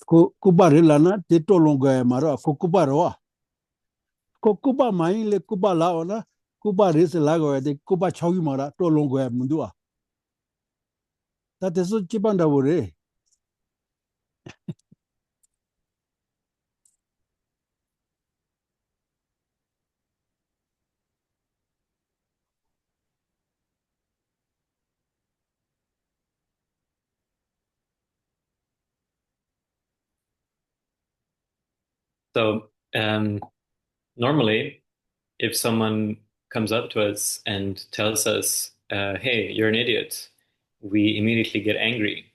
kupa re la na te to longo ya mara ko kupa roa ko kuba mai le kuba la ona kuba res la go de kuba chawi mara to long go mundu a ta te so chibanda bore. So normally, if someone comes up to us and tells us, "Hey, you're an idiot," we immediately get angry.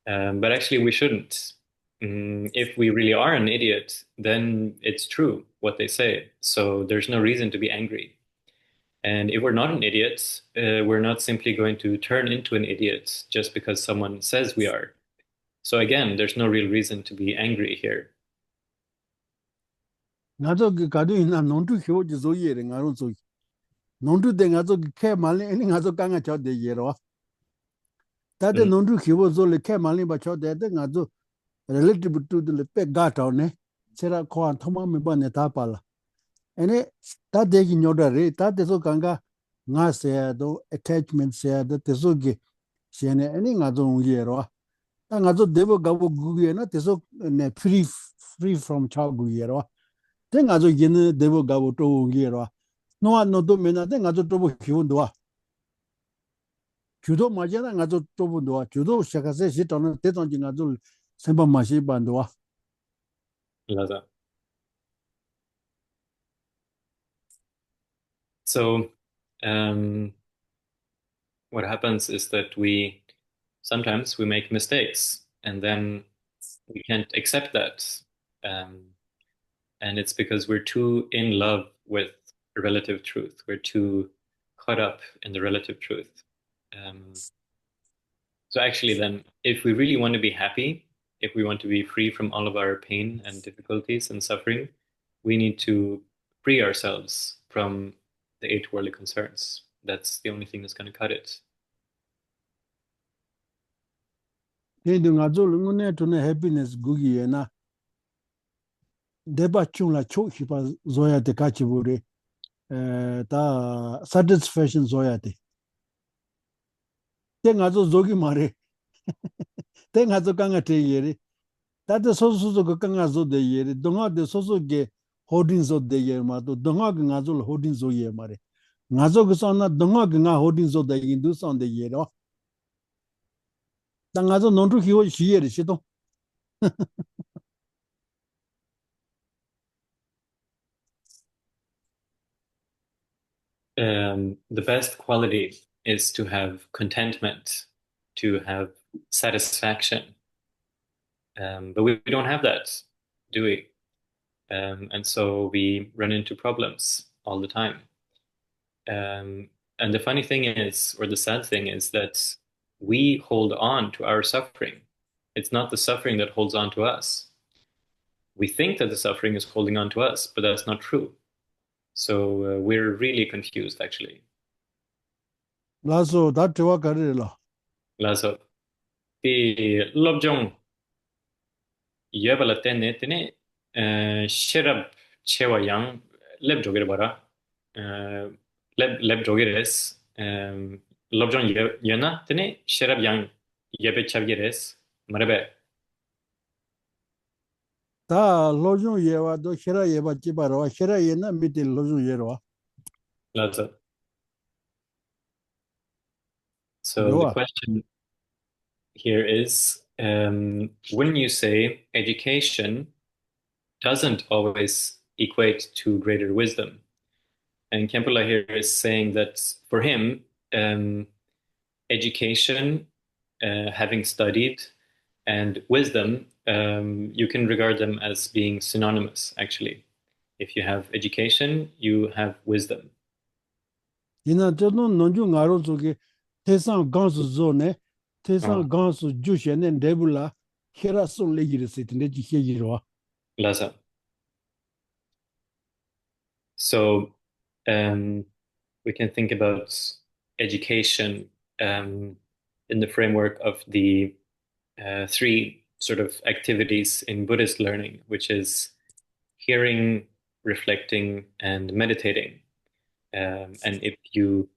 But actually, we shouldn't. If we really are an idiot, then it's true what they say. So there's no reason to be angry. And if we're not an idiot, we're not simply going to turn into an idiot just because someone says we are. So again, there's no real reason to be angry here. Nga zo ga du ina non tu hyo ji zo ye re nga ro zo non tu de nga zo ke ma le ni nga zo ka nga cha de ye ro ta de Mm, non tu hyo zo le ke ma le ba cha de nga zo relative to the pe ga ta ne sera ko an thoma me ba ne ta pa la ene ta de gi nyoda re ta de zo kanga nga se do attachment se de te zo ge se ne ene nga zo ye ro ta nga zo de bo ga bo gu ye na te zo ne free from cha gu ye ro te nga zo ye ne de bo ga bo to ye ro no a no do me na te nga zo to bo hyu do wa judo ma ja nga zo to bo do wa judo sha ka se shi to ne te tong ji nga zo se ba ma shi ban do wa. Laza. So, um, what happens is that we sometimes we make mistakes and then we can't accept that. Um, and it's because we're too in love with relative truth. We're too caught up in the relative truth. Um, so actually, then, if we really want to be happy, if we want to be free from all of our pain and difficulties and suffering, we need to free ourselves from the eight worldly concerns. That's the only thing that's going to cut it. Then nga zo lu ne to ne happiness gu ye na deba chung la cho hi pa zoya de ka chi bu re ta satisfaction zoya de te nga zo zogi mare te nga zo ka nga te ye re ta de so so zo ka nga zo de ye re donga de so so ge holding zo de ye ma to donga ge nga zo holding zo ye mare nga zo ge so na donga ge nga holding zo de yin du son de ye ro ta nga zo non tu hi wo shi ye re shi to The best quality is to have contentment, to have satisfaction. But we don't have that, do we? And so we run into problems all the time. And the funny thing is, or the sad thing is, that we hold on to our suffering. It's not the suffering that holds on to us. We think that the suffering is holding on to us, but that's not true. So we're really confused, actually. la so da te wa ka re la Lazo, the lobjong yebala tene tene sherab chewa yang leb jogere bara leb jogeres lobjong yena tene sherab yang yebe chavgeres marebe 다 로중 예와도 히라 예바 지바로 히라 예나 미디 로중 예로 lazo. So the 요와 question here is, when you say education doesn't always equate to greater wisdom. And Kempula here is saying that for him, education, having studied, and wisdom, you can regard them as being synonymous, actually. If you have education, you have wisdom. 이나 저도 논주 가로 속에 태상 강수 존에 Oh, 태상 강수 주셔네 레불라 히라 손 레기르 세트네 지케기로 Laza. So we can think about education in the framework of the three sort of activities in Buddhist learning, which is hearing, reflecting, and meditating. And if you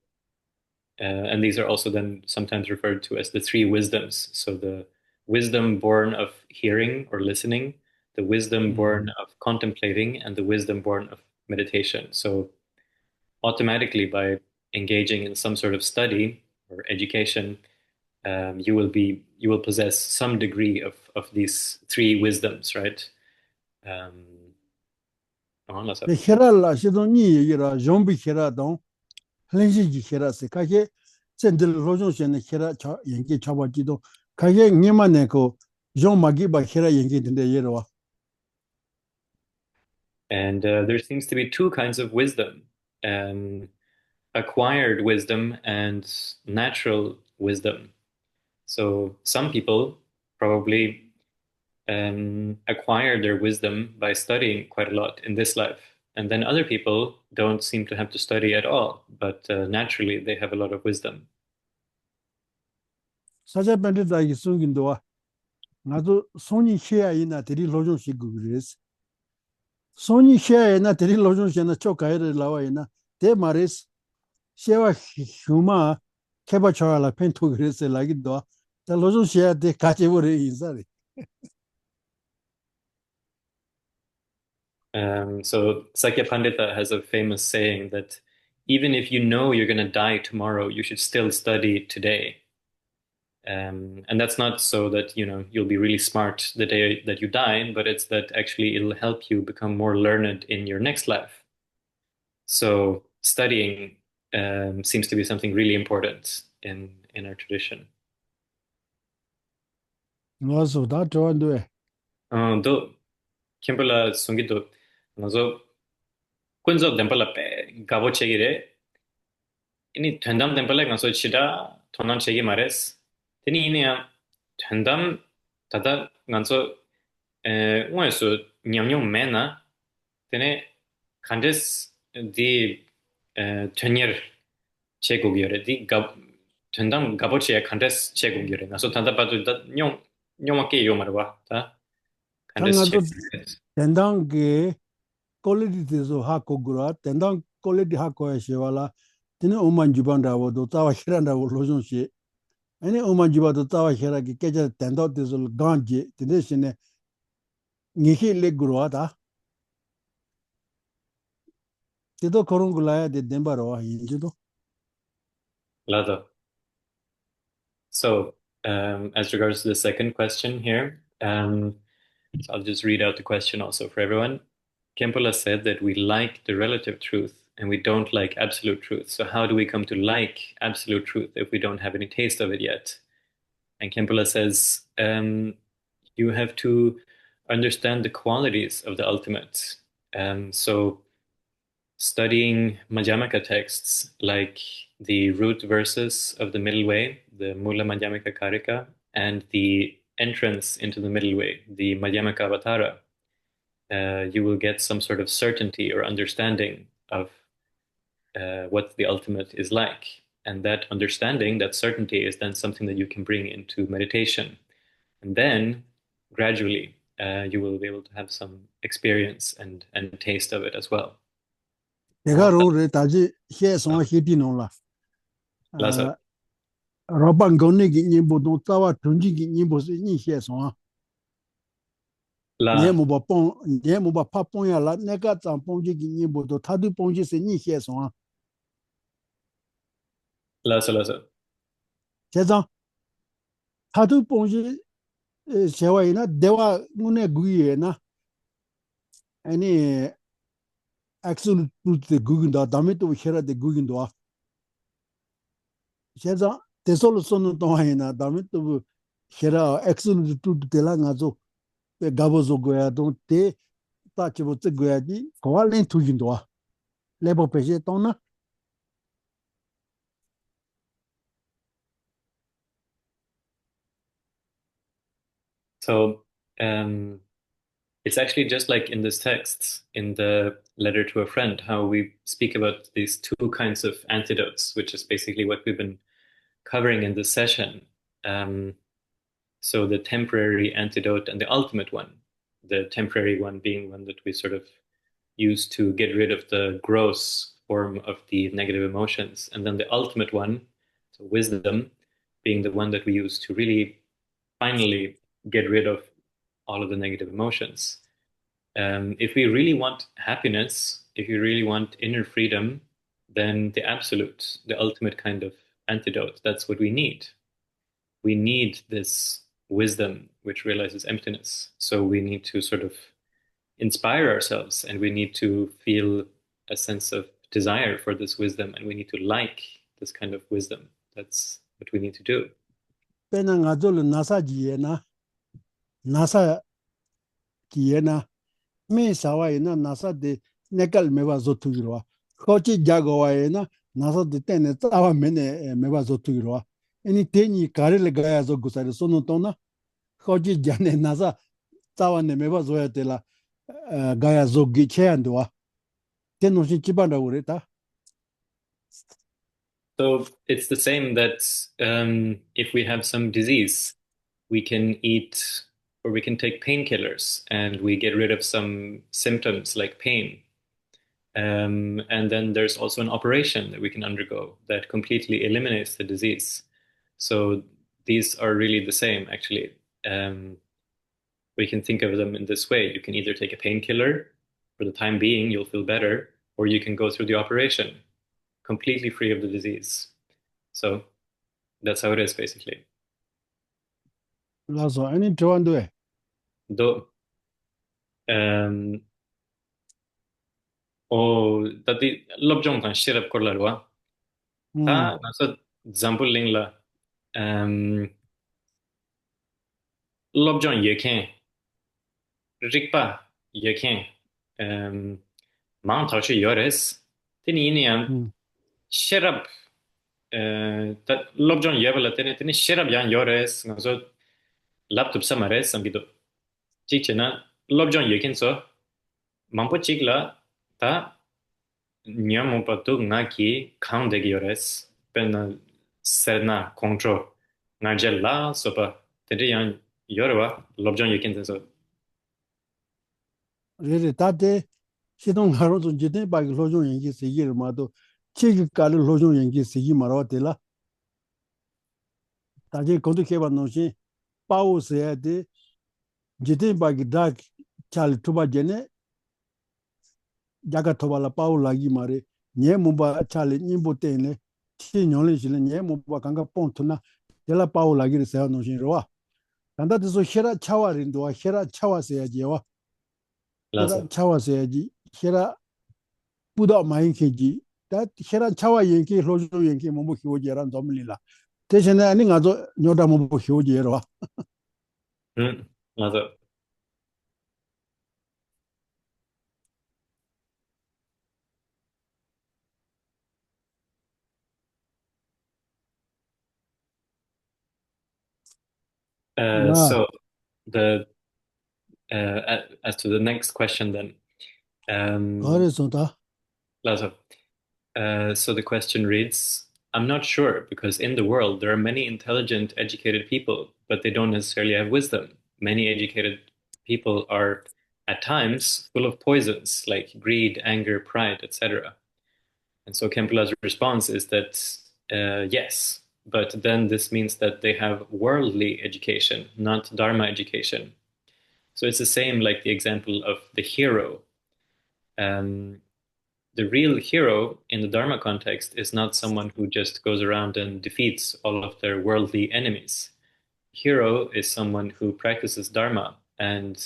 and these are also then sometimes referred to as the three wisdoms. So the wisdom born of hearing or listening, the wisdom born of contemplating, and the wisdom born of meditation. So automatically, by engaging in some sort of study or education, you will possess some degree of these three wisdoms, right? Um, 네 헤랄라 시도니 얘기라 좀비 헤라동 렌지지 헤라세 가게 젠들 로종션의 헤라 저 연기 잡아지도 가게 니만에 그 좀마기 바 헤라 연기 된데 얘로 and there seems to be two kinds of wisdom. Um, Acquired wisdom and natural wisdom. So some people probably acquire their wisdom by studying quite a lot in this life. And then other people don't seem to have to study at all, but naturally they have a lot of wisdom. 사자반데다 이송긴도와 나도 손이 헤야이나 데리 로종시고 그랬어 손이 헤야이나 데리 로종시나 쪼가이를 나와이나 데 마레스 셰와 휴마 케바초알라 펜토 그랬어 라기도 다 로종시야 데 가지버려 인사리 So Sakya Pandita has a famous saying that even if you know you're going to die tomorrow, you should still study today. And that's not so that, you'll be really smart the day that you die, but it's that actually it'll help you become more learned in your next life. So studying seems to be something really important in our tradition. 와서 다 좋아한데 또 캠플라 송기도 나서 군저 덴팔라 빼 가보 책이래. 이니 된담 덴팔라 가서 치다 돈난 책이 말했어. 되니 이니야 된담 다다 가서 우에서 냠냠 매나 되네 간데스 디 전열 제국이래 디 된담 가보치에 간데스 제국이래 나서 단다 봐도 뇽 뇽밖에 요 말봐 다 간데스 당아도 제국 된당게 퀄리티에서 하고 그러 된당 퀄리티 하고야 시와라 드네 오만 주반다고도 따와 히란다고 로존시 아니 오만 주바도 따와 히라기 깨져 된다데서 간지 드네시네 니히레 그러다 제도 그런 걸라야 돼 덴바로 인지도 Lado. So, as regards to the second question here, so I'll just read out the question also for everyone. Kempula said that we like the relative truth and we don't like absolute truth. So, how do we come to like absolute truth if we don't have any taste of it yet? And Kempula says, you have to understand the qualities of the ultimate. So, studying Madhyamaka texts like the root verses of the middle way, the Mula Madhyamaka Karika, and the entrance into the middle way, the Madhyamaka Avatara, you will get some sort of certainty or understanding of what the ultimate is like. And that understanding, that certainty, is then something that you can bring into meditation. And then gradually you will be able to have some experience and taste of it as well. 내가 로레 다지 히에송아 히디노라 Lasa. 아 로반 건네기 님보도 따와 던지기 님보스 니 히에송아 La, 네모바 파뽕야라 내가 짬뽕지기 님보도 타두 뽕지세 니 히에송아 lasa. 제자 타두 뽕지 세와이나 대와 문에 구이에나 아니 absolute truth 구긴다 다음에 또 헤라데 구긴다 제자 대솔로선은 동아이나 다음에 또 헤라 absolute truth 데라 가서 가보zo goya don te ta chibo tse goya di ko len tujin do lebo peje tona so it's actually just like in this text, in the letter to a friend, how we speak about these two kinds of antidotes, which is basically what we've been covering in this session. So the temporary antidote and the ultimate one, the temporary one being one that we sort of used to get rid of the gross form of the negative emotions. And then the ultimate one, so wisdom, being the one that we use to really finally get rid of all of the negative emotions. If we really want happiness, if you really want inner freedom, then the absolute, the ultimate kind of antidote, that's what we need. We need this wisdom which realizes emptiness. So we need to sort of inspire ourselves and we need to feel a sense of desire for this wisdom and we need to like this kind of wisdom. That's what we need to do. Pena ngazolo NASA jiena, me sawa ina NASA de nekal meba zotu girwa. Kochi jagowa ina NASA de tene tawa mene meba zotu girwa. Eni teni karele gaya zo gusare sono tona, kochi jane NASA tawa ne meba zoya tela gaya zo giche andwa. Teno shi chibanda ureta. So it's the same that if we have some disease, we can eat or we can take painkillers and we get rid of some symptoms like pain. And then there's also an operation that we can undergo that completely eliminates the disease. So these are really the same, actually. We can think of them in this way. You can either take a painkiller, for the time being, you'll feel better, or you can go through the operation completely free of the disease. So that's how it is, basically. Lazo, eni chawandwe. Do o tati lobjong tan shirap korlarwa. Ta nasa example lingla lobjong yeken rikpa yeken mang tashi yores tini ini yan shirap ta lobjong yebala tini shirap yan yores ngaso laptop samares samgido chichena lobjong yeken so mampo chikla ta nyamo patu nga ki khang de yores pen serna control nga jella sopa tedi yan yorwa lobjong yeken so Rere tate shidong haro zon jiten bagi lojong yengi segi rima chigi kali lojong yengi segi marwa tela taje kondu keba noshin pao seya de jiten bagi dak chali tuba jene jaga toba la pao lagi mare nye mumba chali nyimbo tene chi nyole shile nye mumba kanga pontuna tela pao lagi seya noshin rwa tanda tiso hera chawa rinduwa hera chawa seya jewa hera lazo chawa seya ji hera 부다 많이 계지 다 헤라 차와 연기 로조 연기 뭐 희오제란 좀리라 대신에 아니 가서 녀다 뭐 희오제로 lazo 나 so the as to the next question then 그래서다 lazo so the question reads, I'm not sure because in the world there are many intelligent, educated people, but they don't necessarily have wisdom. Many educated people are at times full of poisons like greed, anger, pride, etc. And so Kempela's response is that yes, but then this means that they have worldly education, not Dharma education. So it's the same like the example of the hero. The real hero in the Dharma context is not someone who just goes around and defeats all of their worldly enemies. Hero is someone who practices Dharma and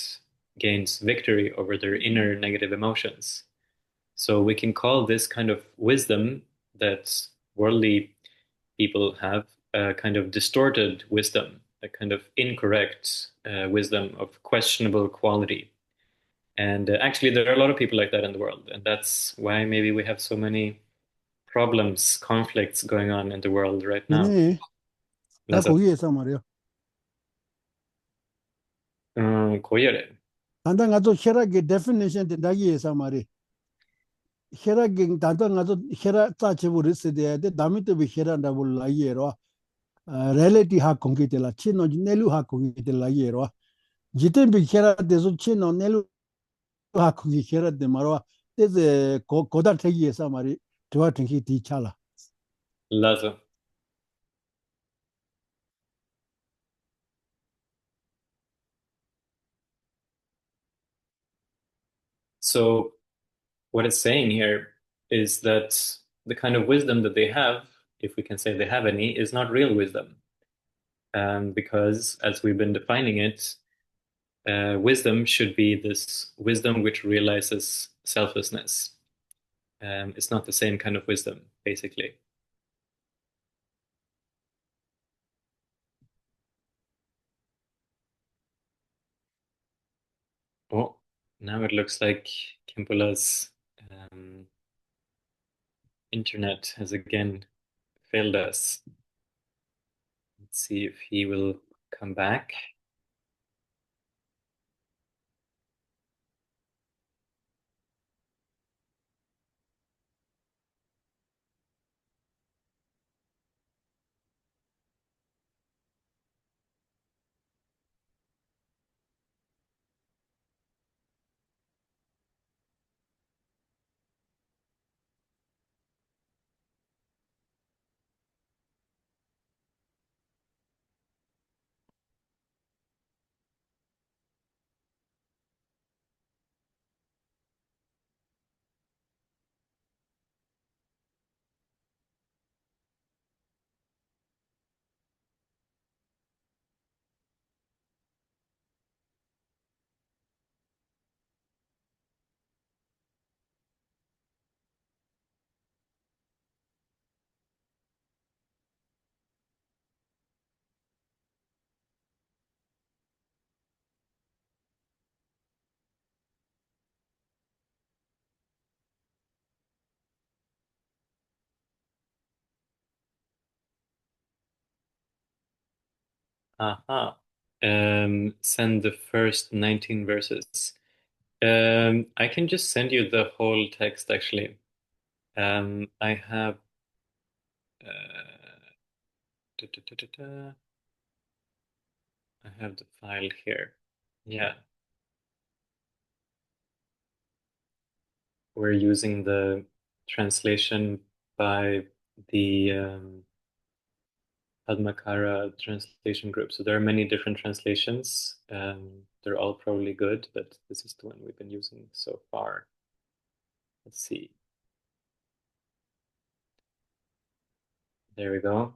gains victory over their inner negative emotions. So we can call this kind of wisdom that worldly people have a kind of distorted wisdom, a kind of incorrect wisdom of questionable quality. And actually, there are a lot of people like that in the world. And that's why maybe we have so many problems, conflicts going on in the world right now. 얘네 다 That's a 거기에서 말이야 고열해. 단단 가서 헤라게 데피니션 된다기에서 말이 헤라게 단단 가서 헤라 따지부르스 돼야돼 남이도 비 헤란다 볼라이에로 렐레티 하 공기텔라 치노 네루 하 공기텔라이에로 지템 비 헤라 데서 치노 네루 하 공기 헤라 데 말와 there's a goda tegi samari to think di chala. Lazo. So what it's saying here is that the kind of wisdom that they have, if we can say they have any, is not real wisdom. Because as we've been defining it, wisdom should be this wisdom which realizes selflessness. It's not the same kind of wisdom, basically. Oh, now it looks like Kimpula's internet has again failed us. Let's see if he will come back. Aha. Send the first 19 verses. I can just send you the whole text actually. I have da, da, da, da, da. I have the file here. Yeah, we're using the translation by the Padmakara translation group. So there are many different translations. They're all probably good, but this is the one we've been using so far. Let's see. There we go.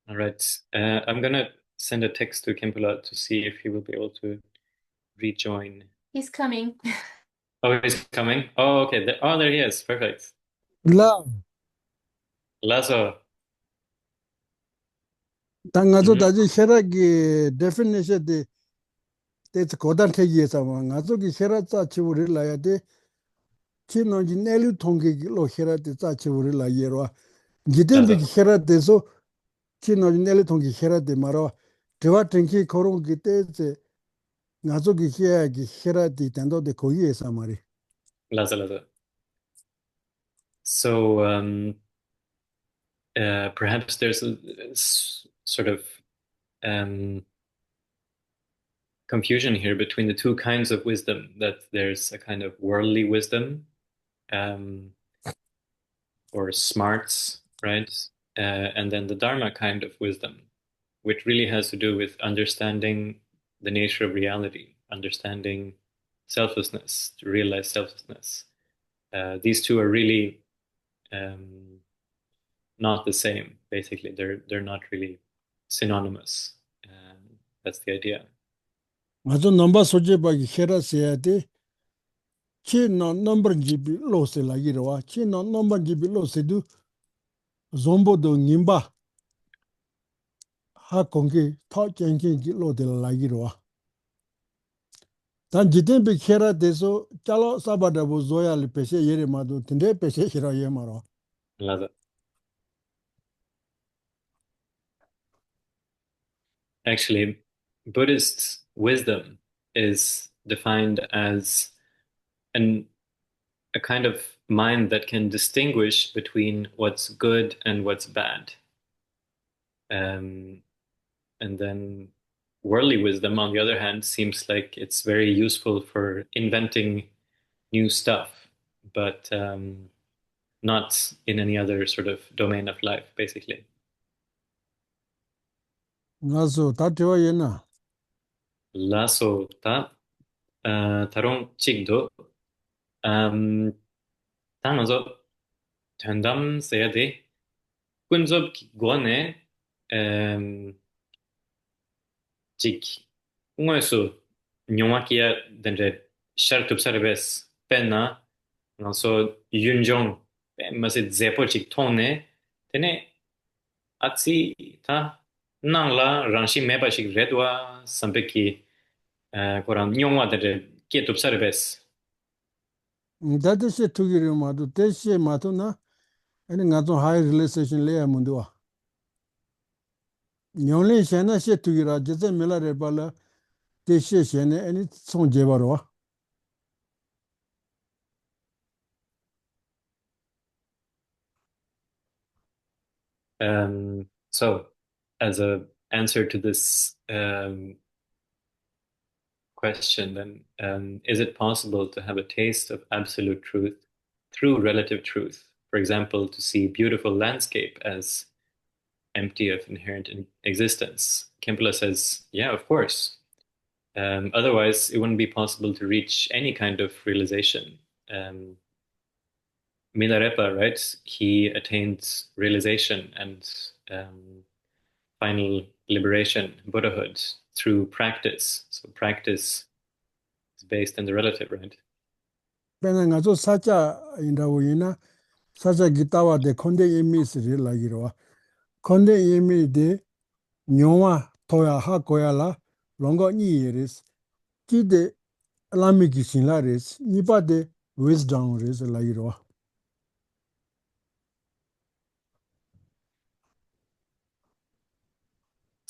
All right. I'm gonna send a text to Kimpula to see if he will be able to rejoin. He's coming. Oh, he's coming. Oh, okay. There he is. Perfect. La Lazo. tangazo Mhm. daji shera gi definition de there's goda tegi sama ngazo gi shera cha chiuri la ya de chi no ji nelu tongge gi lo shera de cha chiuri la yero giden bi Lazo. shera de so chi no ji nelu tongge shera de maro dewa tenki korong gi te ngazo shera di tendo de koyi samari Lazo. So perhaps there's a sort of um, confusion here between the two kinds of wisdom, that there's a kind of worldly wisdom um, or smarts, right? And then the Dharma kind of wisdom, which really has to do with understanding the nature of reality, understanding selflessness, to realize selflessness. These two are really not the same. Basically, they're not really synonymous. That's the idea. ngazo number soje ba gi shera se ya de chi no number ji bi lo se la yero wa chi no number ji bi lo se du zombo do ngimba ha kongi ta kengi ji lo de la yero wa dan jiten bi shera de so chalo sabada bo zoya li peshe yere ma do tinde peshe shira ye maro Actually, Buddhist wisdom is defined as an a kind of mind that can distinguish between what's good and what's bad. Um, And then worldly wisdom, on the other hand, seems like it's very useful for inventing new stuff, but not in any other sort of domain of life, basically. ngaso ta tewa yena Laso ta tarong chikdo tanazo tandam sayade kunzob guane chik ngoesu nyomakia dendre shartup sarbes penna ngaso yunjong masit zepo chik tone tene atsi ta nangla rangshi meba chik redwa sampeki koran nyongwa dendre kietup sarbes. da de she tugiri ma do de she ma to na ani ngaso high realization le amundu wa nyongle shena she tugira jeze mela re bala de she shene ani song je baro wa So, as a answer to this question, then, is it possible to have a taste of absolute truth through relative truth? For example, to see beautiful landscape as empty of inherent existence. Kempela says, yeah, of course. Otherwise, it wouldn't be possible to reach any kind of realization. Milarepa, right? He attained realization and final liberation, Buddhahood, through practice. So practice is based on the relative, right? pena ngaso sacha inda wo yina sacha gitawa de konde yemi sri la giro wa konde yemi de nyonwa toya ha koya la longo ni yeres ki de lami ki shin la res ni pa de wisdom res la giro wa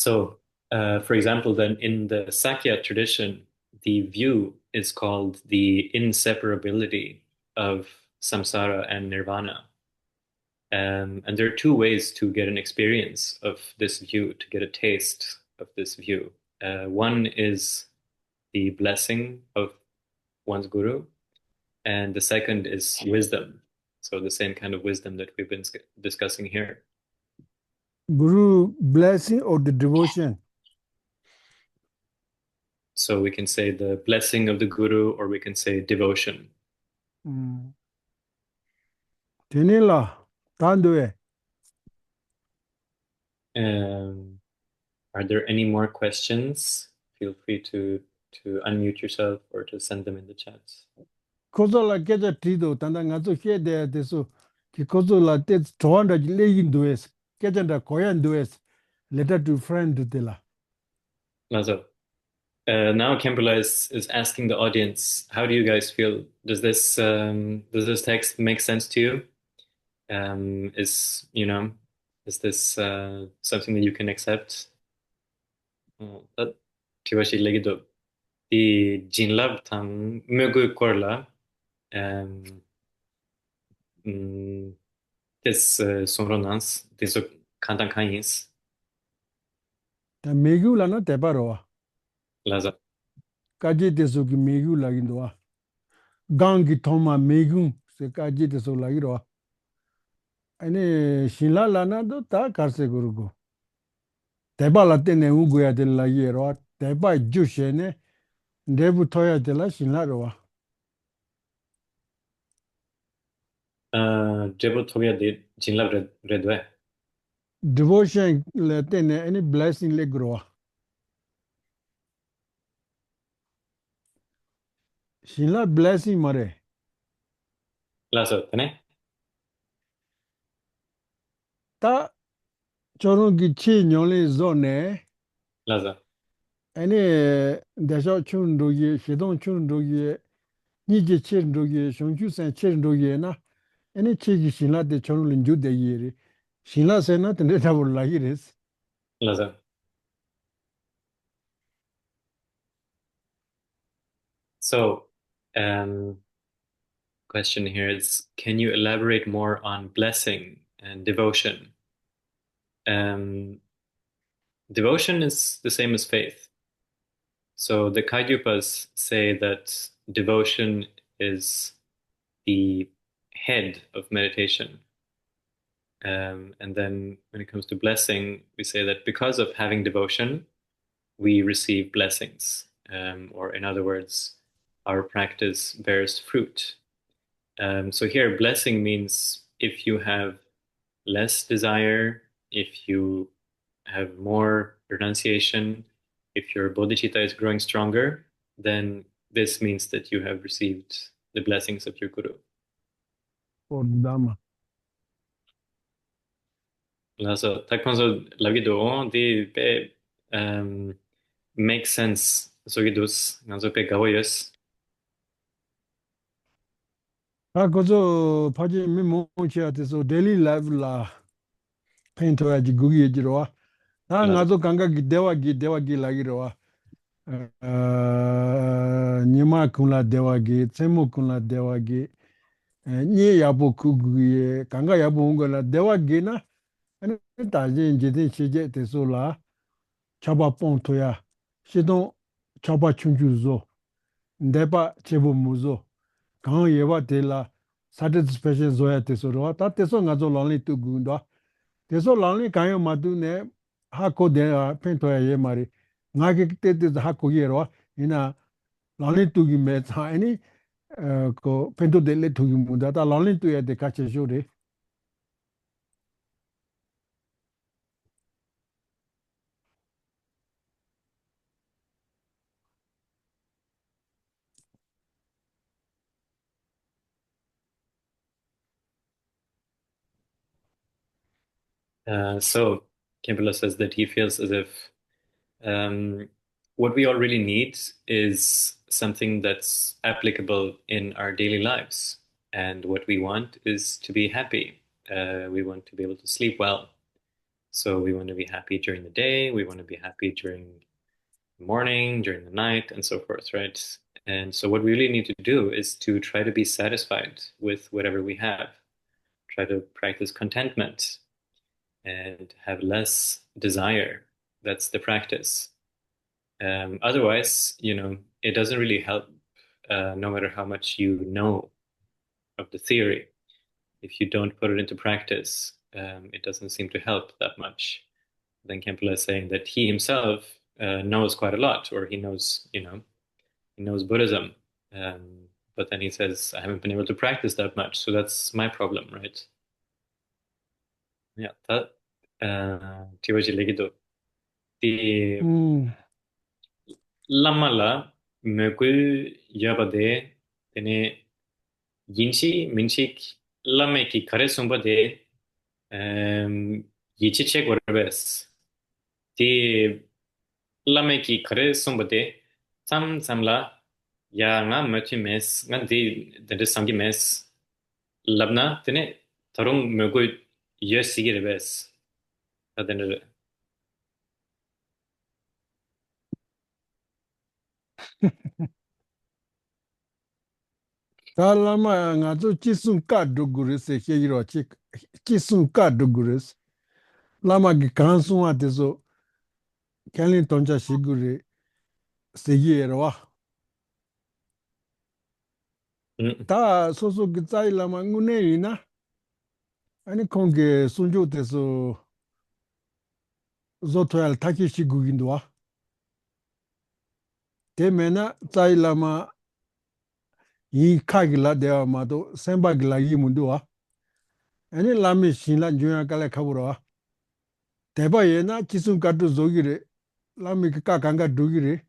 So, for example, then in the Sakya tradition, the view is called the inseparability of samsara and nirvana. And there are two ways to get an experience of this view, to get a taste of this view. One is the blessing of one's guru, and the second is wisdom. So the same kind of wisdom that we've been discussing here. guru blessing or the devotion. So we can say the blessing of the guru, or we can say devotion. Tenila, Tandue. Are there any more questions? Feel free to unmute yourself or to send them in the chats. Kozo la keja trido, tanda ngazo she de deso, ki kozo la te toanda legin dues, keja da koyan dues, letter to friend de la. Lazo. Now Kempela is asking the audience, how do you guys feel? Does this text make sense to you? Is this something that you can accept? That tiwashi legido the jinlab tang mögu korla this sonronans this kantan kanyis Ta megu la no te paroa, laza kaji deso ki megu la gindoa. Gangi toma megu, se kaji deso la giroa. Ane shinla la na do ta karse gurugo. Teba la tene uguya de la yeroa, teba jushe ne, debu toya de la shinla roa. jebo togia de jinlab redwe Devotion le tene, any blessing le groa. Shinla blessing mare. lazo tane Ta chorungi chi nyole zone, laza ane desho chundu ye, shidong chundu ye, niji chundu ye, shongchu san chundu ye na, ane chi ki shinla de chorungi ju de ye re. Shinla se na tende tabur la ye res. laza. So, question here is, can you elaborate more on blessing and devotion? Devotion is the same as faith. So the Kaidyupas say that devotion is the head of meditation. And then when it comes to blessing, we say that because of having devotion, we receive blessings. Or in other words, our practice bears fruit. So here, blessing means if you have less desire, if you have more renunciation, if your bodhicitta is growing stronger, then this means that you have received the blessings of your guru. for Dhamma. Also, tack så lagi do det be make sense så gidus ganso pe gawoyes. Kozo paji mi monchi ate so daily life la painto ya jigugi jirowa. Ngazo kanga dewa gi lagi rowa. Nima kunla dewa gi, tsemo kunla dewa gi, nye yabu kugi, kanga yabu ungo la dewa gi na, ane taji njiti shije te so la, chaba ponto ya, shidon chaba chunju zo, ndepa chebo muzo, kanga yewa te la, satisfaction zo ya te so rowa, ta te so ngazo lanli tu gundwa, te so lanli kanyo madu ne, hako de pento ya ye mari, nga ki te hako ye rowa, ina lalin tugi me tsa ini ko pento dele tugi munda ta lalin tu ya de kache shore. So Kimbala says that he feels as if um, what we all really need is something that's applicable in our daily lives. And what we want is to be happy. We want to be able to sleep well. So we want to be happy during the day, we want to be happy during the morning, during the night, and so forth, right? And so what we really need to do is to try to be satisfied with whatever we have, try to practice contentment and have less desire. That's the practice. Otherwise, it doesn't really help, no matter how much you know of the theory. If you don't put it into practice, it doesn't seem to help that much. Then Kempele is saying that he himself knows quite a lot, or he knows Buddhism. But then he says, I haven't been able to practice that much, so that's my problem, right? Yeah, that Tiwaji Legido. The Lamala Mökul Yabade, Tene Yinchi Minchik Lameki Kare Sumbade, Yichichek Warbes. The Lameki Kare Sumbade, Samla, Ya nga Möti Mes, nga the Sangi Mes, Labna, Tene Tarum Mökul Yosigirbes. Then Ta lama nga zo chisun ka doguris e hiro chisun ka doguris. Lama gi kansun ate so kelin tonja shiguri segi erwa. Ta soso gitsai lama ngune ina. Ani konge sunju te so zo toyal taki shigugindwa. Te mena tsai lama yi kagila dewa mato senpa gila yi munduwa. Ani lami shinla juya kala kaburawa. Teba ye na chisun katu zogire, lami ka kanga dugire,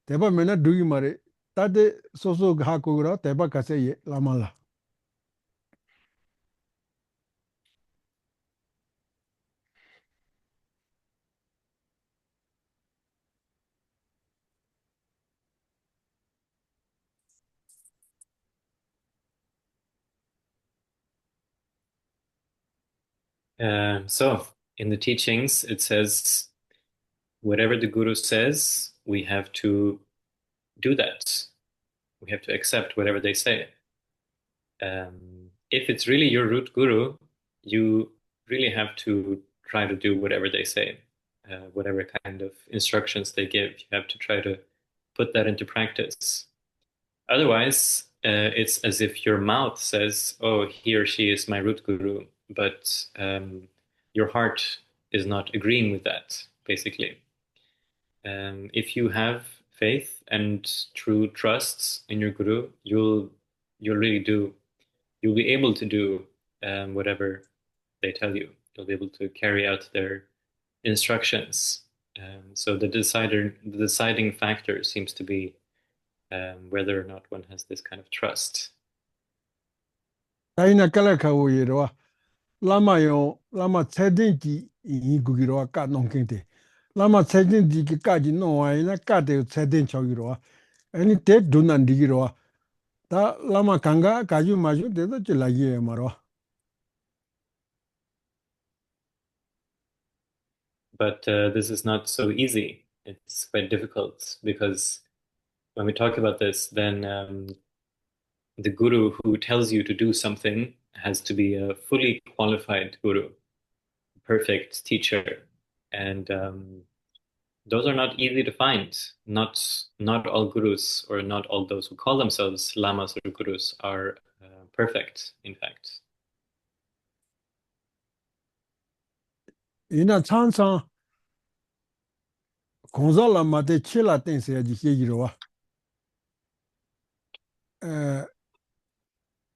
teba mena dugi mare, tate soso hakugura, teba kase ye lamala. So in the teachings, it says, whatever the guru says, we have to do that. We have to accept whatever they say. If it's really your root guru, you really have to try to do whatever they say. whatever kind of instructions they give. You have to try to put that into practice. Otherwise, it's as if your mouth says, "Oh, he or she is my root guru," but your heart is not agreeing with that, basically. If you have faith and true trust in your guru, you'll really do you'll be able to do whatever they tell you. You'll be able to carry out their instructions. So the deciding factor seems to be whether or not one has this kind of trust. 다이나 깔라카오이로와 라마요 라마 체딘지 이구기로와 까농켄데 라마 체딘지 까지 노와이나 까데 체딘 저기로와 아니 데 도난디기로와 다 라마 강가 가주 마주 데도 찔라기에 말어. But this is not so easy. It's quite difficult because when we talk about this, then the guru who tells you to do something has to be a fully qualified guru, perfect teacher, and those are not easy to find. Not all gurus or not all those who call themselves lamas or gurus are perfect. In fact, 이나 찬상 공자라마데 칠라 땡세야지 얘기로와 에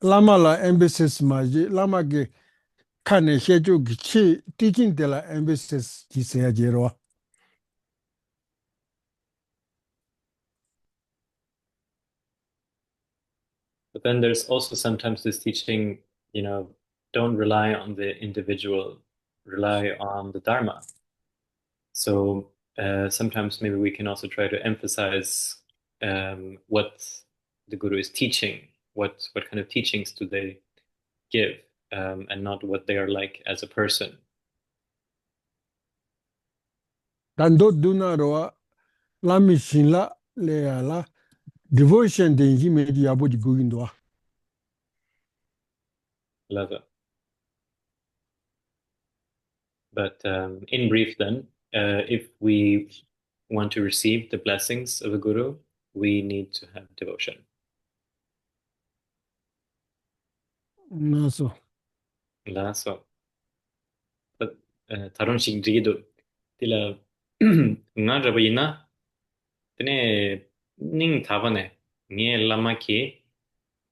라마라 엠베시스 마지 라마게 칸네 셰주 기치 티징데라 엠베시스 기세야지로와 but then there's also sometimes this teaching, you know, don't rely on the individual, rely on the dharma. So sometimes maybe we can also try to emphasize what the guru is teaching, what kind of teachings do they give, and not what they are like as a person. 단도 두나로와 라미신라 레알라 devotion denji medi aboji gogindoa Lava. But in brief, then, if we want to receive the blessings of a guru, we need to have devotion. 나서 So, 다른 식지기도 딜라 nga rabina tene ning thavane nge lama ki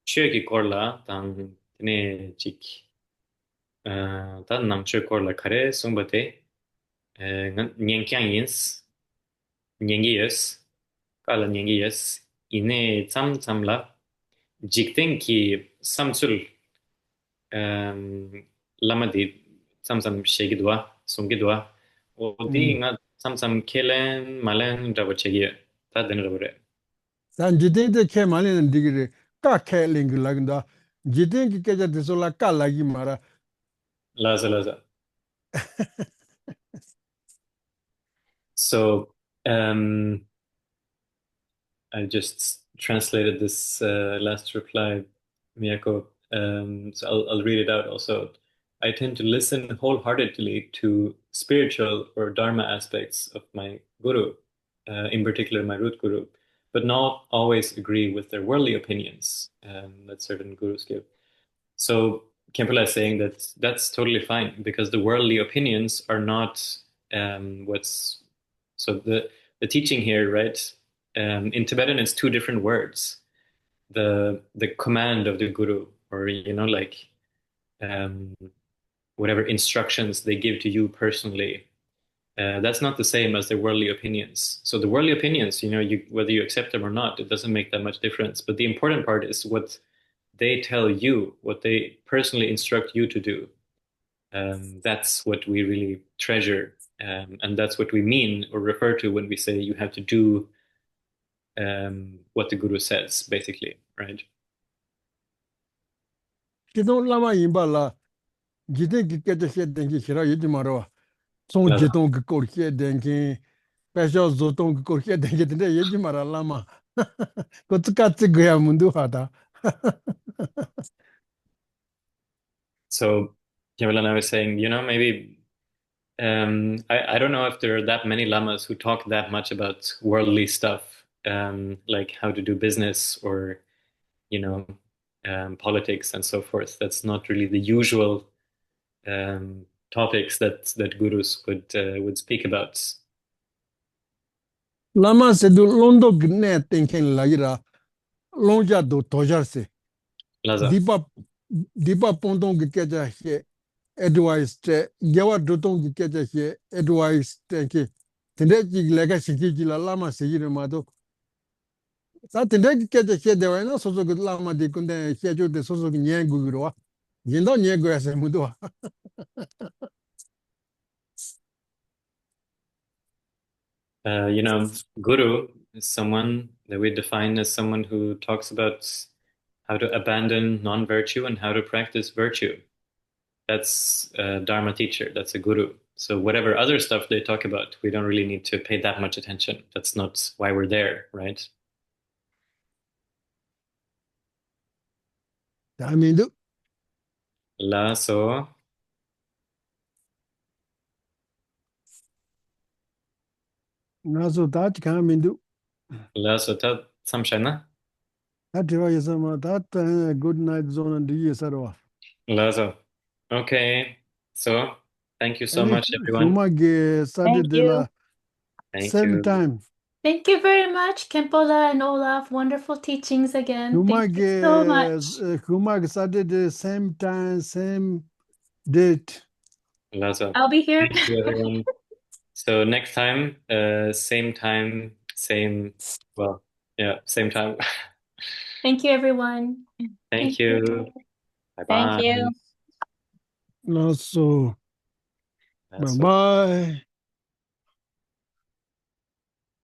chöki korla tang tene chik ta namchö korla kare sumbate nyenkyang yins nyengi yes kala nyengi yes ine tsam tsamla jikten ki samsul lama di tsam tsam shegidwa sungidwa odi nga tsam tsam kelen malen rabo chegi ta den rabo re 산 지den데 케 말리는 디기레 까케 링글라긴다 지den기 케자 데솔라 까라기 마라 laza laza. So I just translated this last reply, Miyako. So I'll read it out also. I tend to listen wholeheartedly to spiritual or dharma aspects of my guru, in particular my root guru, but not always agree with their worldly opinions that certain gurus give. So Kempela is saying that that's totally fine because the worldly opinions are not what's so the teaching here, right? In Tibetan, it's two different words. The command of the guru, or like whatever instructions they give to you personally, that's not the same as their worldly opinions. So the worldly opinions, whether you accept them or not, it doesn't make that much difference. But the important part is what they tell you, what they personally instruct you to do. That's what we really treasure, and that's what we mean or refer to when we say you have to do what the guru says, basically, right? 기동 라마 임발라 지den기 케자 셰den기 히라 유지 마로 송 Laza. 지동 그 코르케 den기 페쇼 조동 그 코르케 den기 데 예지 마라 라마 고츠카츠 그야 문두 하다 So Yamelana was saying, maybe I don't know if there are that many lamas who talk that much about worldly stuff, like how to do business or, you know, politics and so forth. That's not really the usual topics that gurus would speak about. Lama se du londo gne tenken lagira lonja do tojar se. Laza. Dipa dipa pondong ge keja he advice te gewa dotong ge keja he advice tenke. Tende ji lega shinki ji la lama se yire ma do. Sa tende ge keja he dewa na soso ge lama de kunde he jo de soso ge nyen gu ro wa. Yindo nyen gu ya se mu do wa. Guru is someone that we define as someone who talks about how to abandon non-virtue and how to practice virtue. That's a Dharma teacher. That's a guru. So whatever other stuff they talk about, we don't really need to pay that much attention. That's not why we're there, right? I mean do. La so Na so da ji kan min do. la so ta samshana. That dewa yesama that good night zone and the yesarwa. La so. Okay. So thank you so Any much, everyone. huma ge sade Thank de you. la Thank same you. time. Thank you very much, Kempola and Olaf. Wonderful teachings again. Thank you so much. Huma ge sade de same time, same date. La so. I'll be here. Thank you, everyone. So next time, same, well, yeah, same time. Thank you, everyone. Thank you. Bye Thank bye. you. Also, bye That's bye.